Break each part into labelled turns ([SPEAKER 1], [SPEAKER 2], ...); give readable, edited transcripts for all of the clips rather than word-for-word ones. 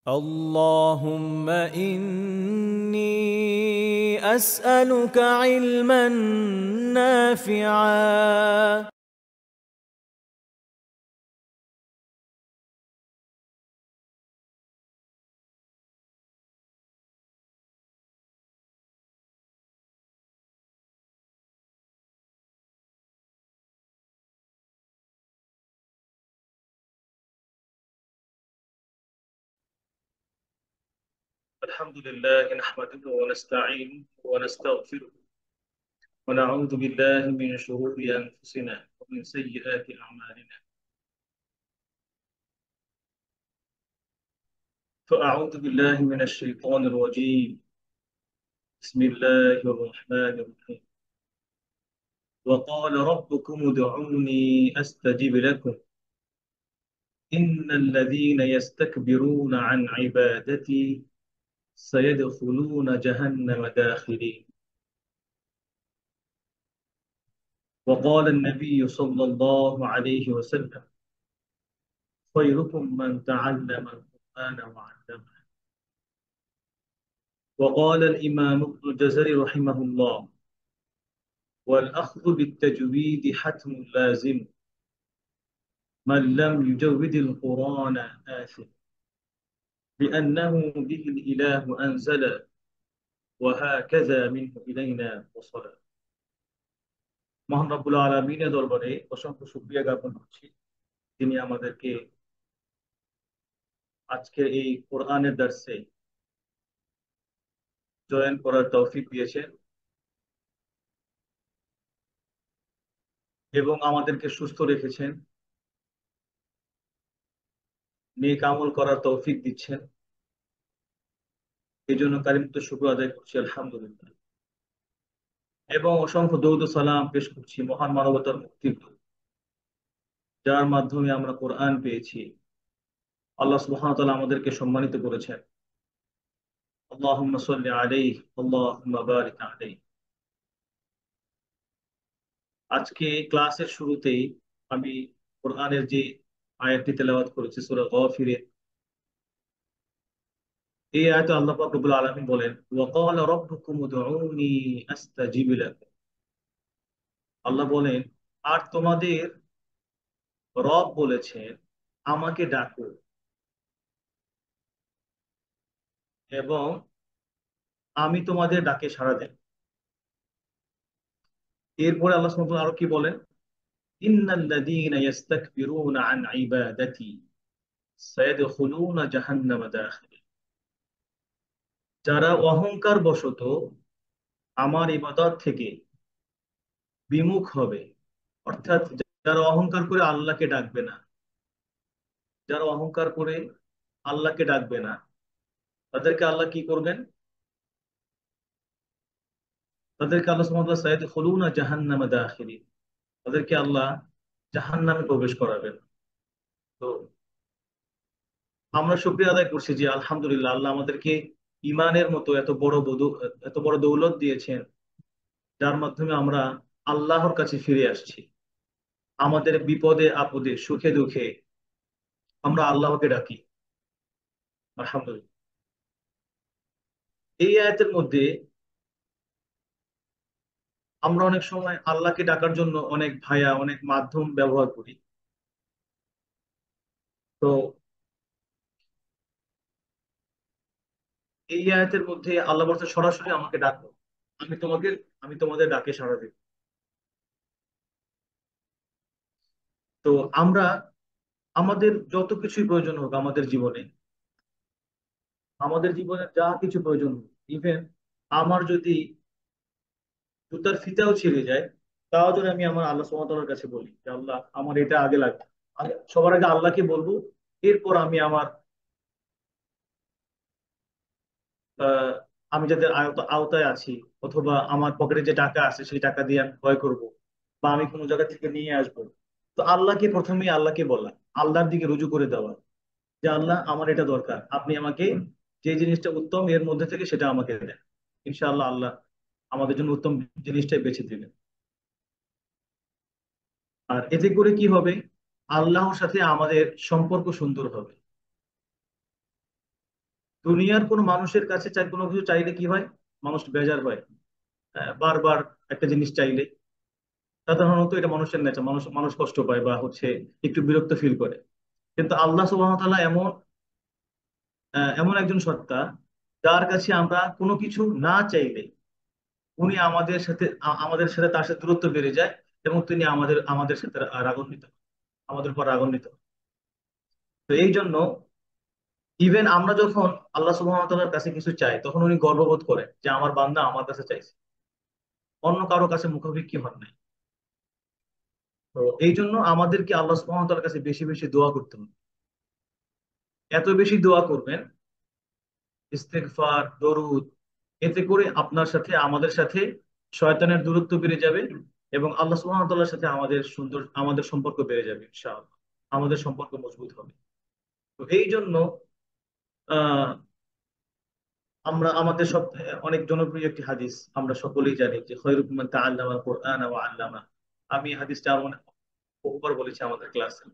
[SPEAKER 1] اللهم إني أسألك علما نافعا.
[SPEAKER 2] الحمد لله نحمده ونستعينه ونستغفره ونعوذ بالله من شرور أنفسنا ومن سيئات أعمالنا. فأعوذ بالله من الشيطان الرجيم. بسم الله الرحمن الرحيم. وقال ربكم ادعوني أستجب لكم إن الذين يستكبرون عن عبادتي سيدخلون جهنم داخلين. وقال النبي صلى الله عليه وسلم خيركم من تعلم القرآن وعلمه. وقال الإمام ابن الجزري رحمه الله والأخذ بالتجويد حتم لازم من لم يجود القرآن آثم لأنه به الإله أنزل وهكذا منه إلينا وصل. মহান রব্বুল আলামিনের দরবারে অসংখ্য শুকরিয়া জ্ঞাপন করছি, তিনি আমাদেরকে আজকে এই কোরআনের দার্সে জয়েন করার তৌফিক দিয়েছেন এবং আমাদেরকে সুস্থ রেখেছেন, নেক আমল করার তৌফিক দিচ্ছেন। এই জন্য কালিমাত শুকর আদায় করছি আলহামদুলিল্লাহ, এবং অসংখ্য দরুদ ও সালাম পেশ করছি মহান মানবতার মুক্তির দূত, যার মাধ্যমে আমরা কোরআন পেয়েছি। আল্লাহ সুবহানাহু ওয়া তাআলা আমাদেরকে সম্মানিত করেছেন। আল্লাহুম্মা সাল্লি আলাইহি আল্লাহুম্মা বারিক আলাইহি। আজকে ক্লাসের শুরুতেই আমি কোরআনের যে আয়াতটি তেলাওয়াত করেছি সূরা গাফিরের, এই আয়াতে আল্লাহ পাক রব্বুল আলামিন বলেন ওয়া ক্বালা রাব্বুকুম উদউনি আস্তাজিব লাকুম। আল্লাহ বলেন, আর তোমাদের রব বলেছেন আমাকে ডাকো এবং আমি তোমাদের ডাকে সাড়া দেব। এরপরে আল্লাহ সুবহানাহু ওয়া তাআলা আরো কি বলেন, ইন্নাল্লাযীনা ইস্তাকবিরুনা আন ইবাদাতি সায়াদখুলুনা জাহান্নামা দাখিরিন। যারা অহংকার বশত আমার ইবাদত থেকে বিমুখ হবে, অর্থাৎ যারা অহংকার করে আল্লাহকে ডাকবে না, যারা অহংকার করে আল্লাহকে ডাকবে না, তাদেরকে আল্লাহ কি করবেন? তাদেরকে আল্লাহ সুবহানাহু ওয়া তাআলা সায়াদখুলুনা জাহান্নামা দাখিরিন, তাদেরকে আল্লাহ জাহান্নামে প্রবেশ করাবেন। তো আমরা শুকরিয়া আদায় করছি যে আলহামদুলিল্লাহ, আল্লাহ আমাদেরকে ইমানের মতো এত বড় দৌলত দিয়েছেন, যার মাধ্যমে আমরা আল্লাহর কাছে ফিরে আসছি। আমাদের বিপদে আপদে সুখে দুঃখে আমরা আল্লাহকে ডাকি আলহামদুলিল্লাহ। এই আয়াতের মধ্যে আমরা অনেক সময় আল্লাহকে ডাকার জন্য অনেক ভায়া অনেক মাধ্যম ব্যবহার করি। তো এই আয়াতের মধ্যে আল্লাহ বলছে সরাসরি আমাকে ডাকো, আমি তোমাকে আমি তোমাদের ডাকে সাড়া দেব। তো আমরা আমাদের যত কিছুই প্রয়োজন হোক আমাদের জীবনে যা কিছু প্রয়োজন হোক, ইভেন আমার যদি জুতার ফিতাও ছিঁড়ে যায়, তাও যদি আমি আমার আল্লাহ সুবহানাহু ওয়া তাআলার কাছে বলি যে আল্লাহ আমার এটা আগে লাগবে, সবার আগে আল্লাহকে বলবো, এরপর আমি আমার আহ, আমি যাদের আওতায় আছি অথবা আমার পকেটে যে টাকা আছে সেই টাকা দিয়ে আমি ক্রয় করব বা আমি কোনো জায়গা থেকে নিয়ে আসবো। তো আল্লাহকে বলা, আল্লাহর দিকে রুজু করে দেওয়া যে আল্লাহ আমার এটা দরকার, আপনি আমাকে যে জিনিসটা উত্তম এর মধ্যে থেকে সেটা আমাকে দেন। ইনশাআল্লাহ আল্লাহ আমাদের জন্য উত্তম জিনিসটাই বেছে দিবেন। আর এতে করে কি হবে? আল্লাহর সাথে আমাদের সম্পর্ক সুন্দর হবে। দুনিয়ার কোনো মানুষের কাছে চাই, কোনো কিছু চাইলে কি হয়, মানুষ বেজার হয়। বারবার একটা জিনিস চাইলে সাধারণত এটা মানুষের নেচার, মানুষ মানুষ কষ্ট পায় বা হচ্ছে একটু বিরক্ত ফিল করে। কিন্তু আল্লাহ সুবহানাহু ওয়া তাআলা এমন এমন একজন সত্তা, যার কাছে আমরা কোনো কিছু না চাইলে উনি আমাদের সাথে তার সাথে দূরত্ব বেড়ে যায়, এবং তিনি আমাদের সাথে রাগান্বিত হন, আমাদের উপর রাগান্বিত হন। তো এই জন্য ইভেন আমরা যখন আল্লাহ সুবহানাহু ওয়া তাআলার কাছে কিছু চাই, তখন উনি গর্ববোধ করেন যে আমার বান্দা আমার কাছে চাইছে, অন্য কারো কাছে মুখাপেক্ষী হন নাই। তো এই জন্য আমাদেরকে আল্লাহ সুবহানাহু ওয়া তাআলার কাছে বেশি বেশি দোয়া করতে হবে। এত বেশি দোয়া করবেন, ইস্তেগফার, দরুদ, এতে করে আপনার সাথে আমাদের সাথে শয়তানের দূরত্ব বেড়ে যাবে, এবং আল্লাহ সুবহানাহু ওয়া তাআলার সাথে আমাদের সম্পর্ক বেড়ে যাবে ইনশাআল্লাহ। আমাদের সম্পর্ক মজবুত হবে। তো এই জন্য আহ আমরা আমাদের সব অনেক জনপ্রিয় একটি হাদিস আমরা সকলেই জানি যে খয়রুকুম মান তাআল্লামাল কুরআন ওয়া আল্লামা। আমি এই হাদিসটা অনেক বহুবার বলেছি আমাদের ক্লাসে,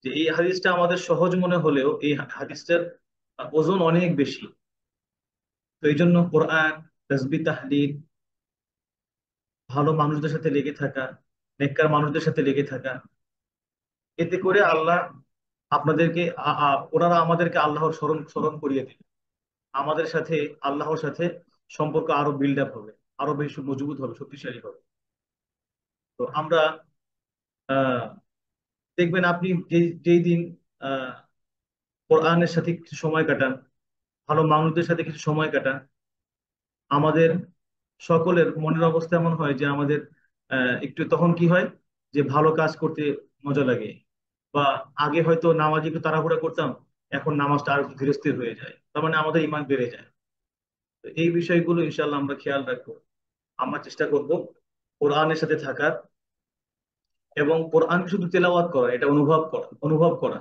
[SPEAKER 2] যে এই হাদিসটা আমাদের সহজ মনে হলেও এই হাদিসটার ওজন অনেক বেশি। তো এই জন্য কোরআন, তাসবিহ, তাহলিল, ভালো মানুষদের সাথে লেগে থাকা, নেককার মানুষদের সাথে লেগে থাকা, এতে করে আল্লাহ আপনাদেরকে ওনারা আমাদেরকে আল্লাহর স্মরণ স্মরণ করিয়ে দেবে। আমাদের সাথে আল্লাহর সাথে সম্পর্ক আরো বিল্ড আপ হবে, আরো বেশি মজবুত হবে, শক্তিশালী হবে। তো আমরা আহ দেখবেন আপনি যেই দিন আহ কোরআনের সাথে কিছু সময় কাটান, ভালো মানুষদের সাথে কিছু সময় কাটান, আমাদের সকলের মনের অবস্থা এমন হয় যে আমাদের একটু তখন কি হয়, যে ভালো কাজ করতে মজা লাগে। বা আগে হয়তো নামাজ একটু তাড়াহুড়া করতাম, এখন নামাজটা আরো ধীরস্থির হয়ে যায়, তার মানে আমাদের ইমান বেড়ে যায়। তো এই বিষয়গুলো ইনশাল্লাহ আমরা খেয়াল রাখবো। আমরা চেষ্টা করব কোরআনের সাথে থাকার, এবং কোরআন শুধু তেলাওয়াত করা, এটা অনুভব করা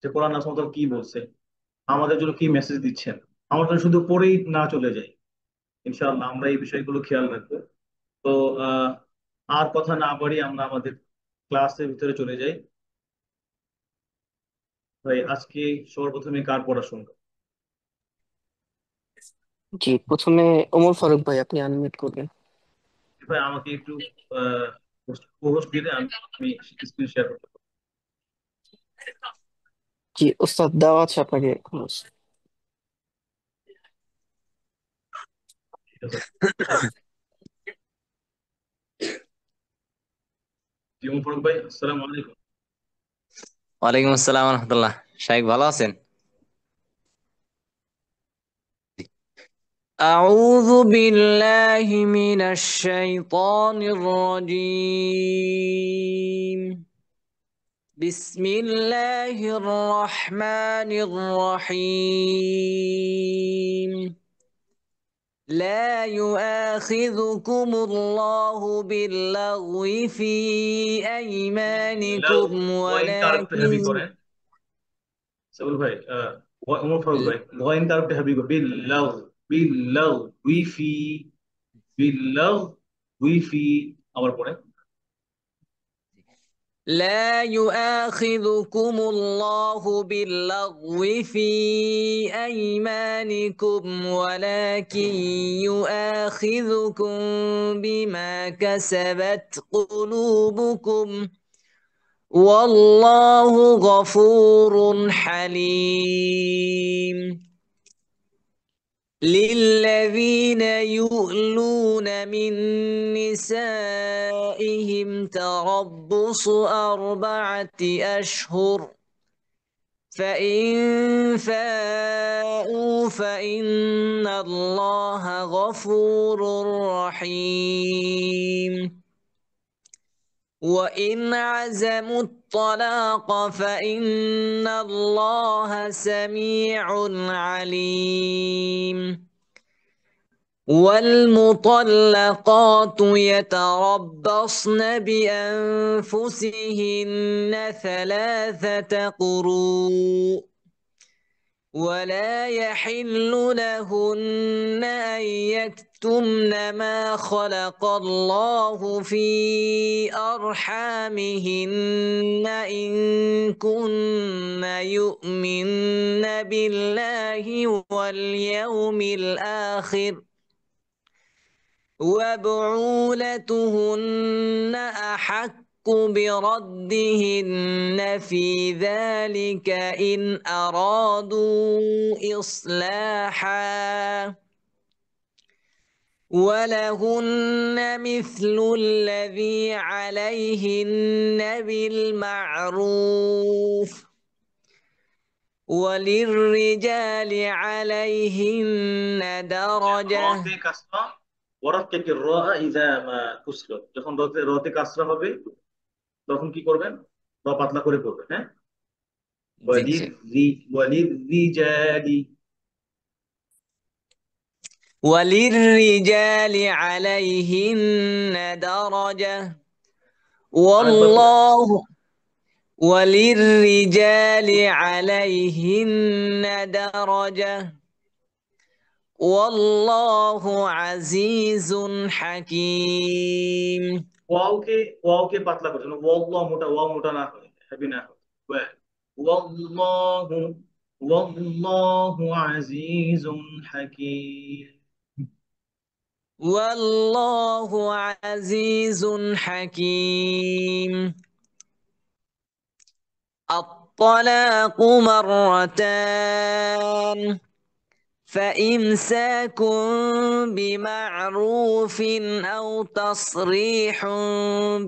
[SPEAKER 2] যে কোরআন আল্লাহ সুবহানাহু ওয়া তাআলা কি বলছে, আমাদের জন্য কি মেসেজ দিচ্ছেন। আমরা যেন শুধু পড়েই না চলে যাই। ইনশাআল্লাহ আমরা এই বিষয়গুলো খেয়াল রাখবো। তো আহ আর কথা না বাড়িয়ে আমরা আমাদের ক্লাসের ভিতরে চলে যাই। ভাই, আজকে সর্বপ্রথমে কার পড়া শুনবো?
[SPEAKER 3] জি, প্রথমে ওমর ফারুক ভাই, আপনি আনমিউট করবেন।
[SPEAKER 2] ভাই আমাকে একটু আহ হোস্ট দিলে আমি স্ক্রিন শেয়ার করতে পারবো।
[SPEAKER 3] জি ওস্তাদ, দেওয়া আছে আপনাকে।
[SPEAKER 2] ঠিক আছে। জি, ওমর ফারুক ভাই, আসসালামু আলাইকুম।
[SPEAKER 4] ওয়ালাইকুম আসসালাম রহমতুল্লাহ। শাইখ ভালো আছেন? أعوذ بالله من الشيطان الرجيم. بسم الله الرحمن الرحيم. لا يؤاخذكم الله باللغو في أيمانكم
[SPEAKER 2] ভয়েনটা আর একটু হেভি
[SPEAKER 4] ولكن
[SPEAKER 2] করেন। সাবুল ভাই, ওমর ফারুক ভাই, ভয়েনটা আর একটু হেভি করেন। বিল্লাহ, বিল্লাহ, উইফি, বিল্লাহ, উইফি, আবার পড়েন।
[SPEAKER 4] لا يؤاخذكم الله باللغو في أيمانكم ولكن يؤاخذكم بما كسبت قلوبكم والله غفور حليم. للذين يؤلون من نسائهم تربص 4 أشهر فإن فاءوا فإن الله غفور رحيم. وإن عزموا الطلاق فإن الله سميع عليم. والمطلقات يتربصن بأنفسهن 3 قروء ولا يحل لهن أن يكتمن ما خلق الله في أرحامهن إن كن يؤمن بالله واليوم الآخر وبعولتهن أحق بردهن في ذلك إن أرادوا إصلاحا ولهن مثل الذي عليهن بالمعروف وللرجال عليهن درجة
[SPEAKER 2] রতে কাসরা ওয়ারাক্কির রা ইযা মা কুসরা, যখন রতে রতে কাসরা হবে তখন কি করবেন? র পাতলা করে পড়বেন, হ্যাঁ।
[SPEAKER 4] জি জি
[SPEAKER 2] ওয়ালির রিজালি,
[SPEAKER 4] وللرجال عليهن درجة
[SPEAKER 2] আরেকবার পড়েন।
[SPEAKER 4] والله وللرجال عليهن درجة والله عزيز حكيم
[SPEAKER 2] ওয়াওকে ওয়াওকে পাতলা করে, যেন ওয়াল্লাহ মোটা, ওয়াও মোটা না হয়, হেভি না হয়। ওয়াল্লাহু ওয়াল্লাহু আজিজুন হাকীম।
[SPEAKER 4] والله عزيز حكيم الطلاق مرتان فإمساك بمعروف أو تصريح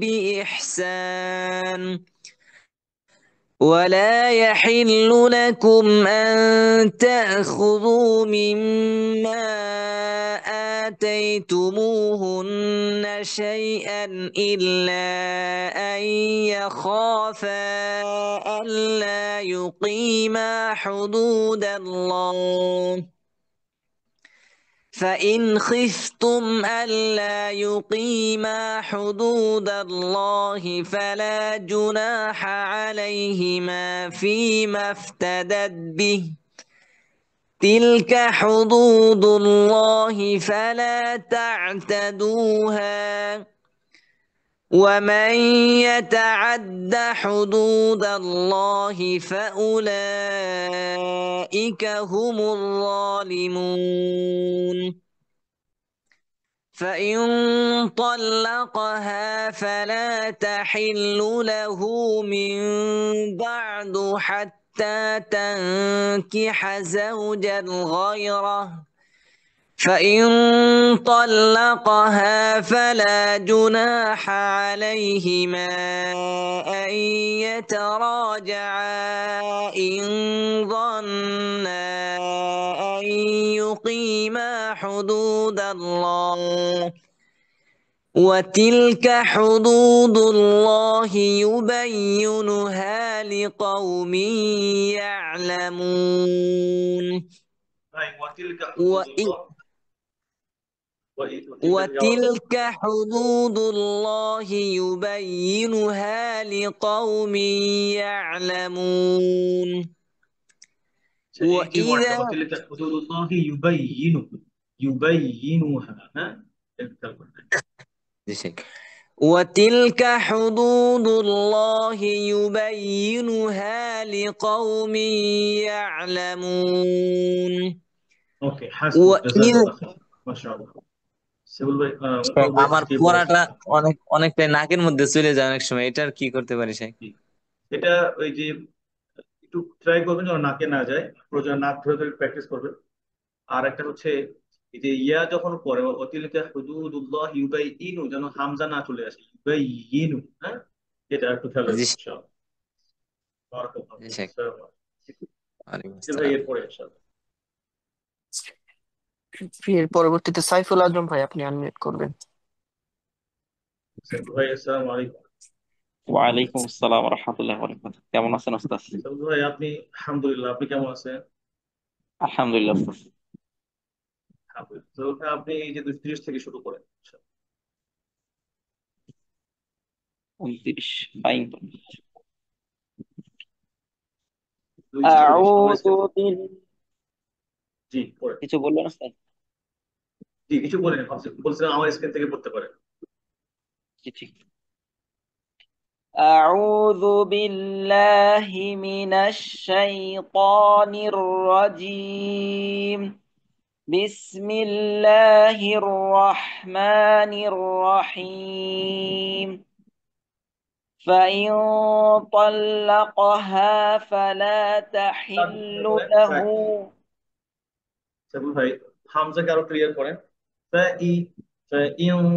[SPEAKER 4] بإحسان ولا يحل لكم أن تأخذوا مما آتيتموهن شيئا إلا أن يخافا ألا يقيما حدود الله فإن خفتم ألا يقيما حدود الله فلا جناح عليهما فيما افتدت به تلك حدود الله فلا تعتدوها ومن يتعد حدود الله فأولئك هم الظالمون فإن طلقها فلا تحل له من بعد حتى تنكح زوجا غيره فإن طلقها فلا جناح عليهما أن يتراجعا إن ظنا أن يقيما حدود الله وتلك حدود الله يبينها لقوم يعلمون
[SPEAKER 2] ওয়াতিলকা হুদুদুল্লাহ,
[SPEAKER 4] وتلك حدود الله يبينها لقوم يعلمون
[SPEAKER 2] এই যে ওয়ার্ডটা
[SPEAKER 4] وإذا
[SPEAKER 2] ওয়াতিলকা হুদুদুল্লাহ ইউবাইয়িনুহা, হ্যাঁ, এটা খেয়াল করবেন।
[SPEAKER 4] وتلك حدود الله يبينها لقوم يعلمون
[SPEAKER 2] ওকে, হাসবুক,
[SPEAKER 4] وإذ
[SPEAKER 2] জাযাকাল্লাহ খাইর, মাশাআল্লাহ। সেবুল ভাই, মুতাওয়াল ভাই
[SPEAKER 4] আমার
[SPEAKER 2] কে পড়াচ্ছেন?
[SPEAKER 4] পড়াটা অনেকটাই নাকের মধ্যে চলে যায় অনেক সময়, এটার কি করতে পারি স্যার?
[SPEAKER 2] জি। এটা ওই যে একটু ট্রাই করবেন যেন নাকে না যায়, প্রয়োজন নাক ধরে ধরে প্র্যাকটিস করবেন। আর একটা হচ্ছে এই যে ইয়া যখন পরে অতিলিকা হুদুদুল্লাহ ইউবাইয়িনু, যেন হামজা না চলে আসে, ইউবাইয়িনু, হ্যাঁ, এটা একটু খেয়াল
[SPEAKER 4] জি
[SPEAKER 2] রাখবেন ইনশাআল্লাহ। বারাকাল্লাহু
[SPEAKER 4] জি
[SPEAKER 2] ফিক।
[SPEAKER 4] স্যার।
[SPEAKER 2] আসসালামু
[SPEAKER 4] ওয়ালাইকুম
[SPEAKER 2] আলাইকুম ভাই,
[SPEAKER 4] আসসালাম।
[SPEAKER 2] এরপরে ইনশাআল্লাহ।
[SPEAKER 3] এর পরবর্তীতে সাইফুল আজম ভাই, আপনি আনমিউট করবেন।
[SPEAKER 2] ভাই আসসালামু আলাইকুম।
[SPEAKER 5] ওয়ালাইকুম আসসালাম রহমতুল্লাহ বরকাত। কেমন আছেন ওস্তাদ?
[SPEAKER 2] ভাই আপনি, আলহামদুলিল্লাহ, আপনি কেমন আছেন?
[SPEAKER 5] আলহামদুলিল্লাহ ওস্তাদ।
[SPEAKER 2] আলহামদুলিল্লাহ। তো আপনি এই যে ২৩ থেকে শুরু করেন।
[SPEAKER 5] 29 ফাইন।
[SPEAKER 2] 2 40 আমার
[SPEAKER 5] أعوذ
[SPEAKER 2] স্ক্রিন। জি পড়েন।
[SPEAKER 5] কিছু বললেন স্যার?
[SPEAKER 2] জি কিছু বলেন, বলছিলাম আমার স্ক্রিন থেকে পড়তে পারেন।
[SPEAKER 5] জি ঠিক। أعوذ بالله من الشيطان الرجيم. بسم الله الرحمن الرحيم. فإن طلقها فلا تحل له.
[SPEAKER 2] সাইফুল ভাই হামজাকে আরো ক্লিয়ার করেন। ফাই ফাইন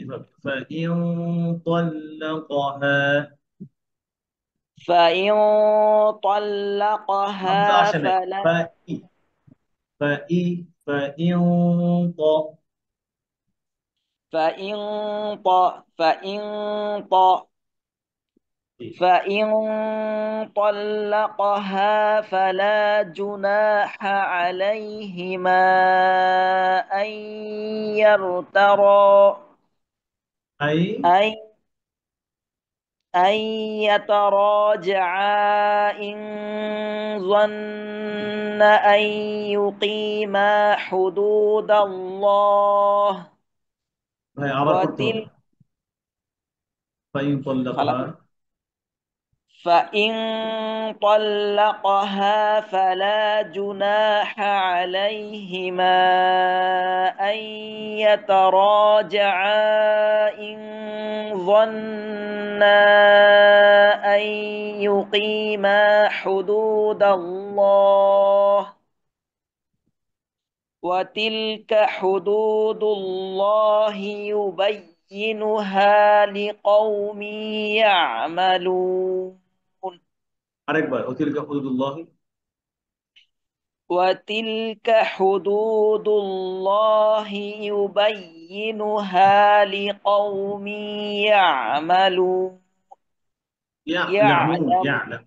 [SPEAKER 2] এভাবে ফাইন তাল্লাকাহা,
[SPEAKER 5] فإن
[SPEAKER 2] হামজা
[SPEAKER 5] طلقها
[SPEAKER 2] আসে নাই।
[SPEAKER 5] فلا
[SPEAKER 2] ফাই ফাই ফাইন ত
[SPEAKER 5] فإن فإن
[SPEAKER 2] জি
[SPEAKER 5] فإن طلقها فلا جناح عليهما أن يرترى
[SPEAKER 2] আই
[SPEAKER 5] أن أن يتراجعا إن ظن أن يقيما حدود الله.
[SPEAKER 2] ভাই আবার পড়তে হবে।
[SPEAKER 5] وتلك
[SPEAKER 2] ফাইন তাল্লাকাহা
[SPEAKER 5] فإن طلقها فلا جناح عليهما أن يتراجعا إن ظنا أن يقيما حدود الله. وتلك حدود الله يبينها لقوم يعملون.
[SPEAKER 2] আরেকবার অতিলকা হুদুদুল্লাহ।
[SPEAKER 5] وتلك حدود الله يبينها لقوم يعملون.
[SPEAKER 2] ইয়ালামুন
[SPEAKER 5] يعلم.
[SPEAKER 2] ইয়ালাম।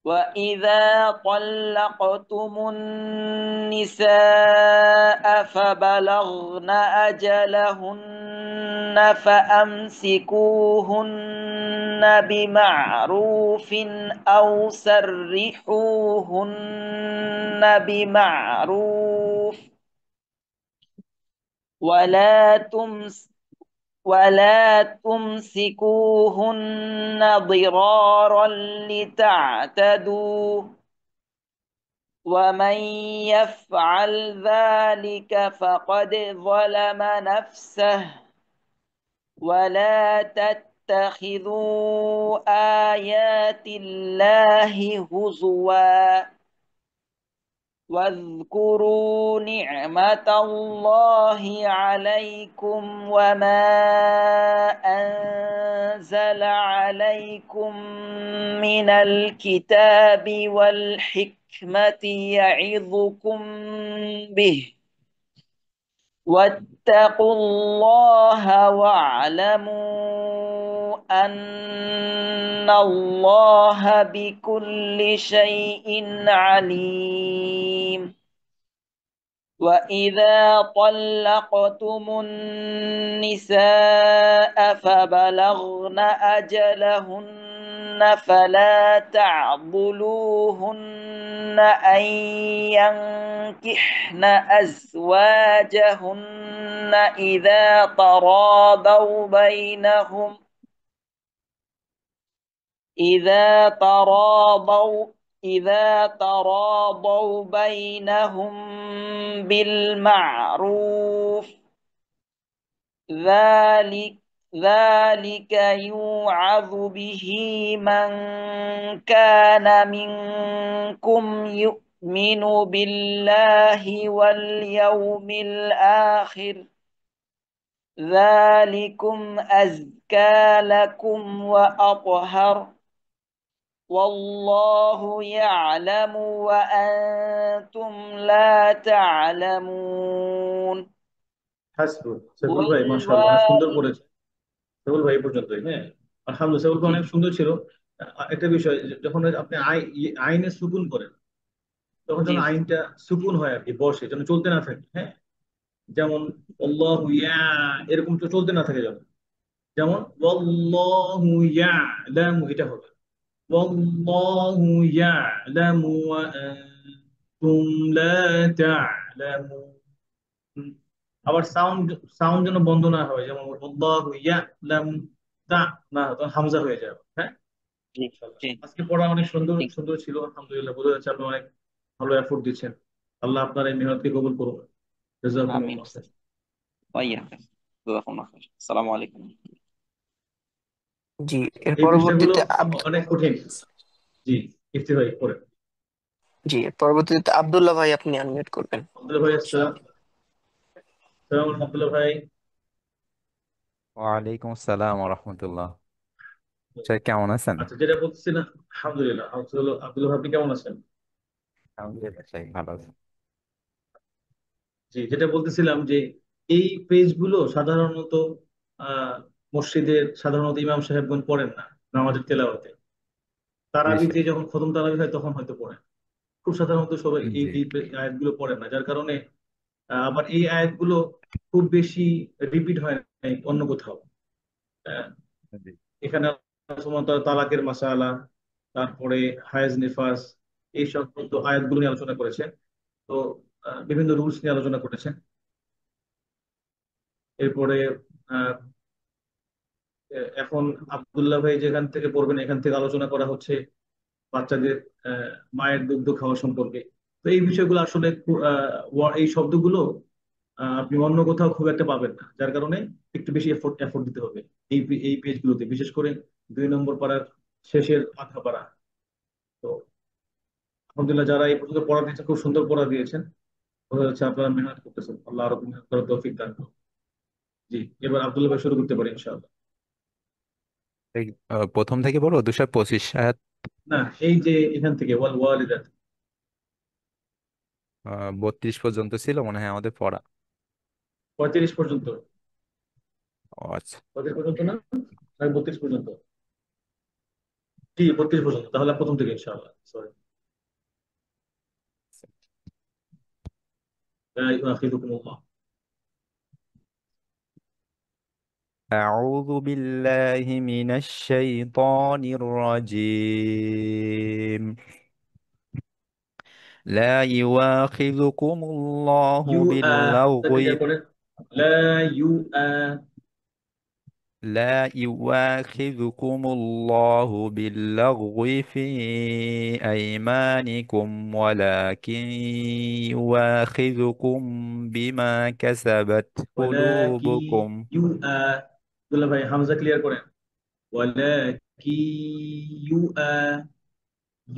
[SPEAKER 5] وإذا طلقتم النساء فبلغن أجلهن فأمسكوهن بمعروف أو سرحوهن بمعروف. ولا تمسكوهن ضرارا لتعتدوا. ومن يفعل ذلك فقد ظلم نفسه. ولا تتخذوا آيات الله هزوا. واذكروا نعمة الله عليكم وما أنزل عليكم من الكتاب والحكمة يعظكم به. واتقوا الله واعلموا أن الله بكل شيء عليم. وإذا طلقتم النساء فبلغن أجلهن فلا تعضلوهن أن ينكحن أزواجهن إذا تراضوا إذا تراضوا بينهم بالمعروف. ذلك ذلك يوعظ به من كان منكم يؤمن بالله واليوم الآخر. ذلكم أزكى لكم وأطهر. والله يعلم وأنتم لا تعلمون.
[SPEAKER 2] হাসবুক সাইফুল ভাই মাশাআল্লাহ অনেক সুন্দর
[SPEAKER 5] والوالد.
[SPEAKER 2] পড়েছে। সাইফুল ভাই এই পর্যন্তই, হ্যাঁ আলহামদুলিল্লাহ। সাইফুল ভাই
[SPEAKER 5] জি
[SPEAKER 2] অনেক সুন্দর ছিল। একটা বিষয় যখন আপনি আইনে সুকুন করেন তখন
[SPEAKER 5] জি
[SPEAKER 2] যেন আইনটা সুকুন হয় আর কি, বসে যেন চলতে না থাকে, হ্যাঁ। যেমন আল্লাহু ইয়া এরকম তো চলতে না থাকে, যেমন যেমন আল্লাহু ইয়ালামু এটা হবে, والله يعلم وأنتم لا تعلمون। আবার সাউন্ড সাউন্ড যেন বন্ধ না হয়, যেমন আল্লাহু ইয়ালামু তা না, তখন হামজা হয়ে যাবে। হ্যাঁ,
[SPEAKER 5] জি
[SPEAKER 2] ইনশাআল্লাহ।
[SPEAKER 5] জি
[SPEAKER 2] আজকে পড়া অনেক সুন্দর
[SPEAKER 5] ঠিক।
[SPEAKER 2] সুন্দর ছিল, আলহামদুলিল্লাহ। বোঝা যাচ্ছে আপনি অনেক ভালো এফোর্ট দিচ্ছেন। আল্লাহ আপনার এই মেহনতকে কবুল করুন।
[SPEAKER 5] আমিন।
[SPEAKER 2] জাযাকুমুল্লাহ খাইর।
[SPEAKER 5] ওয়াইয়া জাযাকুমুল্লাহ খাইর। আসসালামু আলাইকুম।
[SPEAKER 3] জি, এর
[SPEAKER 2] এই পৃষ্ঠাগুলো
[SPEAKER 3] পরবর্তীতে
[SPEAKER 2] অনেক কঠিন। জি, ইফতি ভাই পড়েন।
[SPEAKER 3] জি, এর পরবর্তীতে আব্দুল্লাহ ভাই আপনি আনমিউট করবেন।
[SPEAKER 2] আব্দুল্লাহ ভাই, আসসালাম। সালাম আব্দুল্লাহ ভাই।
[SPEAKER 6] ওয়ালাইকুম আসসালাম রহমতুল্লাহ। স্যার কেমন আছেন?
[SPEAKER 2] আচ্ছা, যেটা বলছিলাম, আলহামদুলিল্লাহ। আব্দুল্লাহ আব্দুল্লাহ ভাই, আপনি কেমন আছেন?
[SPEAKER 6] আলহামদুলিল্লাহ স্যার ভালো আছি।
[SPEAKER 2] জি, যেটা বলতেছিলাম যে এই পেজগুলো সাধারণত আহ মসজিদের সাধারণত ইমাম সাহেবগণ পড়েন না নামাজের তেলাওয়াতে।
[SPEAKER 6] জি
[SPEAKER 2] তারাবিতে
[SPEAKER 6] স্যার।
[SPEAKER 2] যখন খতম তারাবি হয় তখন হয়তো পড়েন। খুব সাধারণত সবাই এই
[SPEAKER 6] জি
[SPEAKER 2] এই আয়াতগুলো পড়েন না, যার কারণে আবার এই আয়াতগুলো খুব বেশি রিপিট হয় নাই অন্য কোথাও। আহ,
[SPEAKER 6] জি
[SPEAKER 2] এখানে আল্লাহ সুবহানাহু ওয়া তাআলা তালাকের মাসালা, তারপরে হায়েজ নিফাস, এই সংক্রান্ত আয়াতগুলো নিয়ে আলোচনা করেছেন। তো বিভিন্ন রুলস নিয়ে আলোচনা করেছেন। এরপরে আহ, এখন আব্দুল্লাহ ভাই যেখান থেকে পড়বেন, এখান থেকে আলোচনা করা হচ্ছে বাচ্চাদের মায়ের দুগ্ধ খাওয়া সম্পর্কে। তো এই বিষয়গুলো আসলে এই শব্দগুলো আপনি অন্য কোথাও খুব একটা পাবেন না, যার কারণে একটু বেশি এফোর্ট এফোর্ট দিতে হবে এই পেজগুলোতে, বিশেষ করে 2 নম্বর পাড়ার শেষের আধা পাড়া। তো আলহামদুলিল্লাহ, যারা এই পর্যন্ত পড়া দিয়েছেন খুব সুন্দর পড়া দিয়েছেন। বোঝা যাচ্ছে আপনারা মেহনত করতেছেন। আল্লাহ আরো মেহনত করার তৌফিক দান করুন। জি, এবার আব্দুল্লাহ ভাই শুরু করতে পারি ইনশাআল্লাহ।
[SPEAKER 6] এই, প্রথম থেকে বলো 225 আয়াত।
[SPEAKER 2] না, এই যে এখান থেকে ওয়াল ওয়ালিদাত
[SPEAKER 6] 32 পর্যন্ত ছিল মনে হয় আমাদের পড়া।
[SPEAKER 2] 35 পর্যন্ত।
[SPEAKER 6] ও আচ্ছা।
[SPEAKER 2] 35 পর্যন্ত না, 32 পর্যন্ত। জি, 32 পর্যন্ত। তাহলে প্রথম থেকে ইনশাআল্লাহ। সরি। لا يؤاخذكم الله.
[SPEAKER 6] أعوذ بالله من الشيطان الرجيم. لا يواخذكم الله
[SPEAKER 2] ইউ
[SPEAKER 6] باللغو.
[SPEAKER 2] ক্লিয়ার করেন। لا ইউ
[SPEAKER 6] لا يواخذكم الله باللغو في أيمانكم ولكن يواخذكم بما كسبت
[SPEAKER 2] ওয়ালাকি
[SPEAKER 6] قلوبكم.
[SPEAKER 2] ইউ আব্দুল্লাহ ভাই, হামজা ক্লিয়ার করেন। ওয়ালাকি ইউ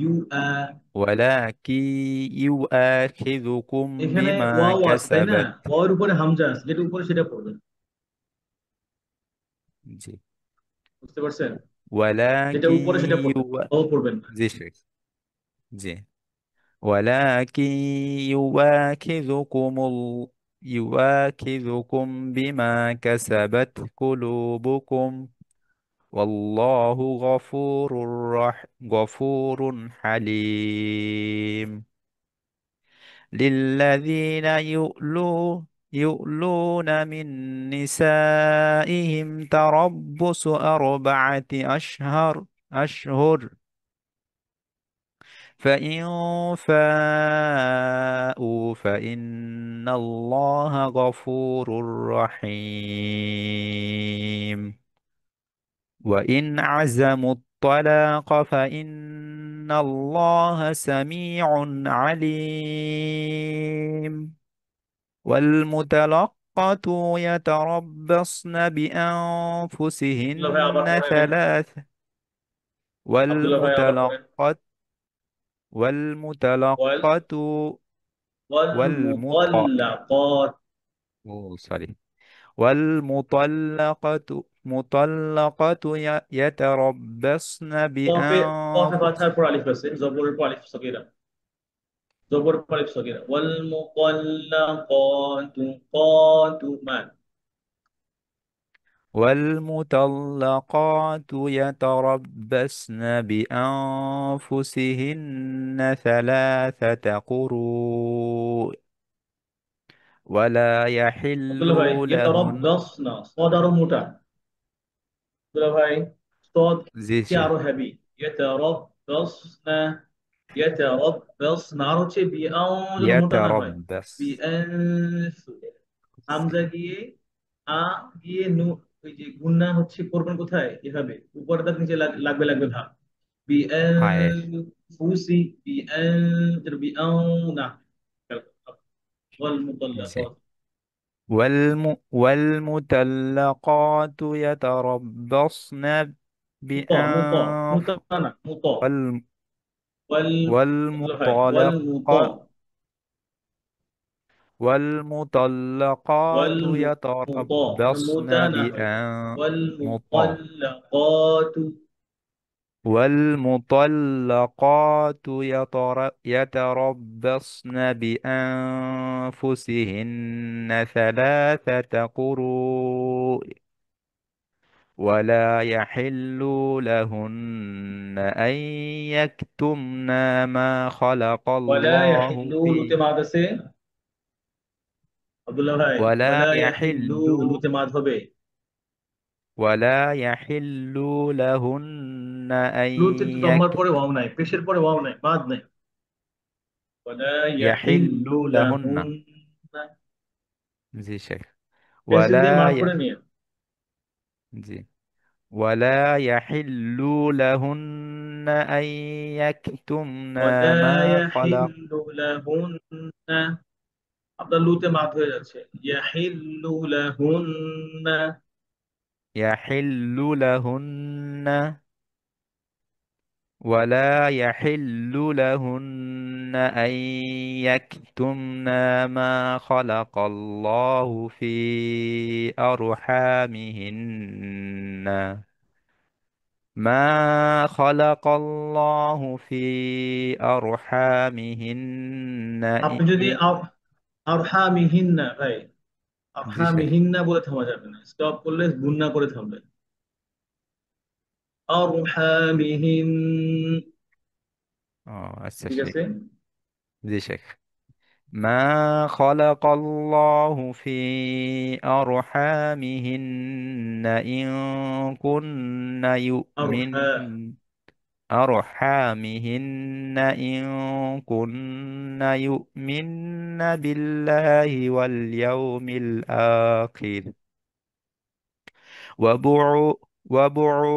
[SPEAKER 2] ইউ
[SPEAKER 6] ولكن يؤاخذكم
[SPEAKER 2] এখানে
[SPEAKER 6] بما
[SPEAKER 2] ওয়াও আছে তাই না?
[SPEAKER 6] كسبت.
[SPEAKER 2] ওয়াওর উপরে হামজা আছে, যেটা উপরে সেটা পড়বেন।
[SPEAKER 6] جي.
[SPEAKER 2] বুঝতে পারছেন? যেটা
[SPEAKER 6] ولكن
[SPEAKER 2] উপরে সেটা পড়বেন, ও পড়বেন না।
[SPEAKER 6] جي شيخ. جي. ولكن يواكذكم بما كسبت قلوبكم. والله غفور حليم. للذين يؤلون من نسائهم تربص 4 أشهر. فإن فاءوا فإن الله غفور رحيم. وإن عزموا الطلاق فإن الله سميع عليم. والمطلقات يتربصن
[SPEAKER 2] আব্দুল্লাহ ভাই আবার
[SPEAKER 6] بأنفسهن
[SPEAKER 2] পড়াবেন।
[SPEAKER 6] 3.
[SPEAKER 2] আব্দুল্লাহ ভাই আবার পড়েন।
[SPEAKER 6] والمطلقات
[SPEAKER 2] ওয়াল
[SPEAKER 6] والمطلقات
[SPEAKER 2] ওয়াল
[SPEAKER 6] والمط
[SPEAKER 2] মুতাল্লাকাত
[SPEAKER 6] أوه سوري. والمطلقة يتربصن
[SPEAKER 2] কফে কফে
[SPEAKER 6] بأنفس.
[SPEAKER 2] ফাতহার পর আলিফ আছে, জবরের পর আলিফ সগীরা। জবরের পর আলিফ সগীরা। ওয়াল মুতাল্লাকাতু কাতু মান।
[SPEAKER 6] والمطلقات يتربصن بأنفسهن 3 قروء ولا
[SPEAKER 2] আব্দুল্লাহ
[SPEAKER 6] يحل
[SPEAKER 2] ভাই,
[SPEAKER 6] لهن.
[SPEAKER 2] ইয়াতারাব্বাসনা সদ আরো মোটা। আব্দুল্লাহ ভাই, সদ
[SPEAKER 6] জি
[SPEAKER 2] কি
[SPEAKER 6] শেখ।
[SPEAKER 2] আরো হেভি। ইয়াতারাব্বাসনা ইয়াতারাব্বাসনা আর হচ্ছে বিআউ যেন মোটা না হয়
[SPEAKER 6] يتربص
[SPEAKER 2] বিআনফ হামজা গিয়ে আ গিয়ে নু ওই যে গুন্না হচ্ছে করবেন কোথায় এভাবে উপরে দাঁত নিচে লাগবে ভাব
[SPEAKER 6] هاي
[SPEAKER 2] বিআনফুসি বিআন যেন বিআউ না ওয়াল
[SPEAKER 6] زين.
[SPEAKER 2] মুতাল্লাকাত
[SPEAKER 6] والمطلقات يتربصن
[SPEAKER 2] মুত
[SPEAKER 6] بأنف
[SPEAKER 2] না মুত
[SPEAKER 6] وال
[SPEAKER 2] ওয়াল ভাই ওয়াল মুত
[SPEAKER 6] والمطلقات والمطلقات
[SPEAKER 2] والمط
[SPEAKER 6] يتربصن
[SPEAKER 2] মুতা না হয়
[SPEAKER 6] بأن
[SPEAKER 2] ওয়াল
[SPEAKER 6] مطا
[SPEAKER 2] মুতাল্লাকাত
[SPEAKER 6] والمطلقات يتربصن بأنفسهن ثلاثة قروء ولا يحل لهن أن يكتمن ما خلق
[SPEAKER 2] ওয়ালা
[SPEAKER 6] الله
[SPEAKER 2] ইয়াহিল্লু লুতে
[SPEAKER 6] في
[SPEAKER 2] মাদ আছে আব্দুল্লাহ ভাই
[SPEAKER 6] ولا
[SPEAKER 2] ওয়ালা ইয়াহিল্লু
[SPEAKER 6] يحل
[SPEAKER 2] লুতে মাদ হবে
[SPEAKER 6] ولا يحل لهن أن
[SPEAKER 2] লুতে তো দম্মার পরে ওয়াও নাই পেশের পরে ওয়াও নাই মাদ নাই ওয়ালা
[SPEAKER 6] يحل
[SPEAKER 2] ইয়াহিল্লু
[SPEAKER 6] لهن
[SPEAKER 2] লাহুন্না
[SPEAKER 6] জি শেখ
[SPEAKER 2] পেশের দিয়ে
[SPEAKER 6] ولا
[SPEAKER 2] মার করে নিয়ে
[SPEAKER 6] জি ولا يحل لهن أن يكتمن
[SPEAKER 2] ওয়ালা
[SPEAKER 6] ما خلق
[SPEAKER 2] ইয়াহিল্লু লাহুন্না আপনার লুতে মাদ হয়ে যাচ্ছে ইয়াহিল্লু লাহুন্না
[SPEAKER 6] يحل لهن ولا يحل لهن أن يكتمن ما خلق الله في أرحامهن ما خلق الله في أرحامهن
[SPEAKER 2] আপনি যদি আরহামিহিন্না ভাই
[SPEAKER 6] জি শেখ
[SPEAKER 2] আরহামিহিন্না বলে থামা যাবে না স্টপ করলে গুন্না করে থামবে আরহামিহিন
[SPEAKER 6] ও আচ্ছা
[SPEAKER 2] ঠিক
[SPEAKER 6] শেখ
[SPEAKER 2] আছে
[SPEAKER 6] জি শেখ ما خلق الله في أرحامهن إن كن يؤمن
[SPEAKER 2] আরহা
[SPEAKER 6] أرحامهن إن كن يؤمن بالله واليوم الآخر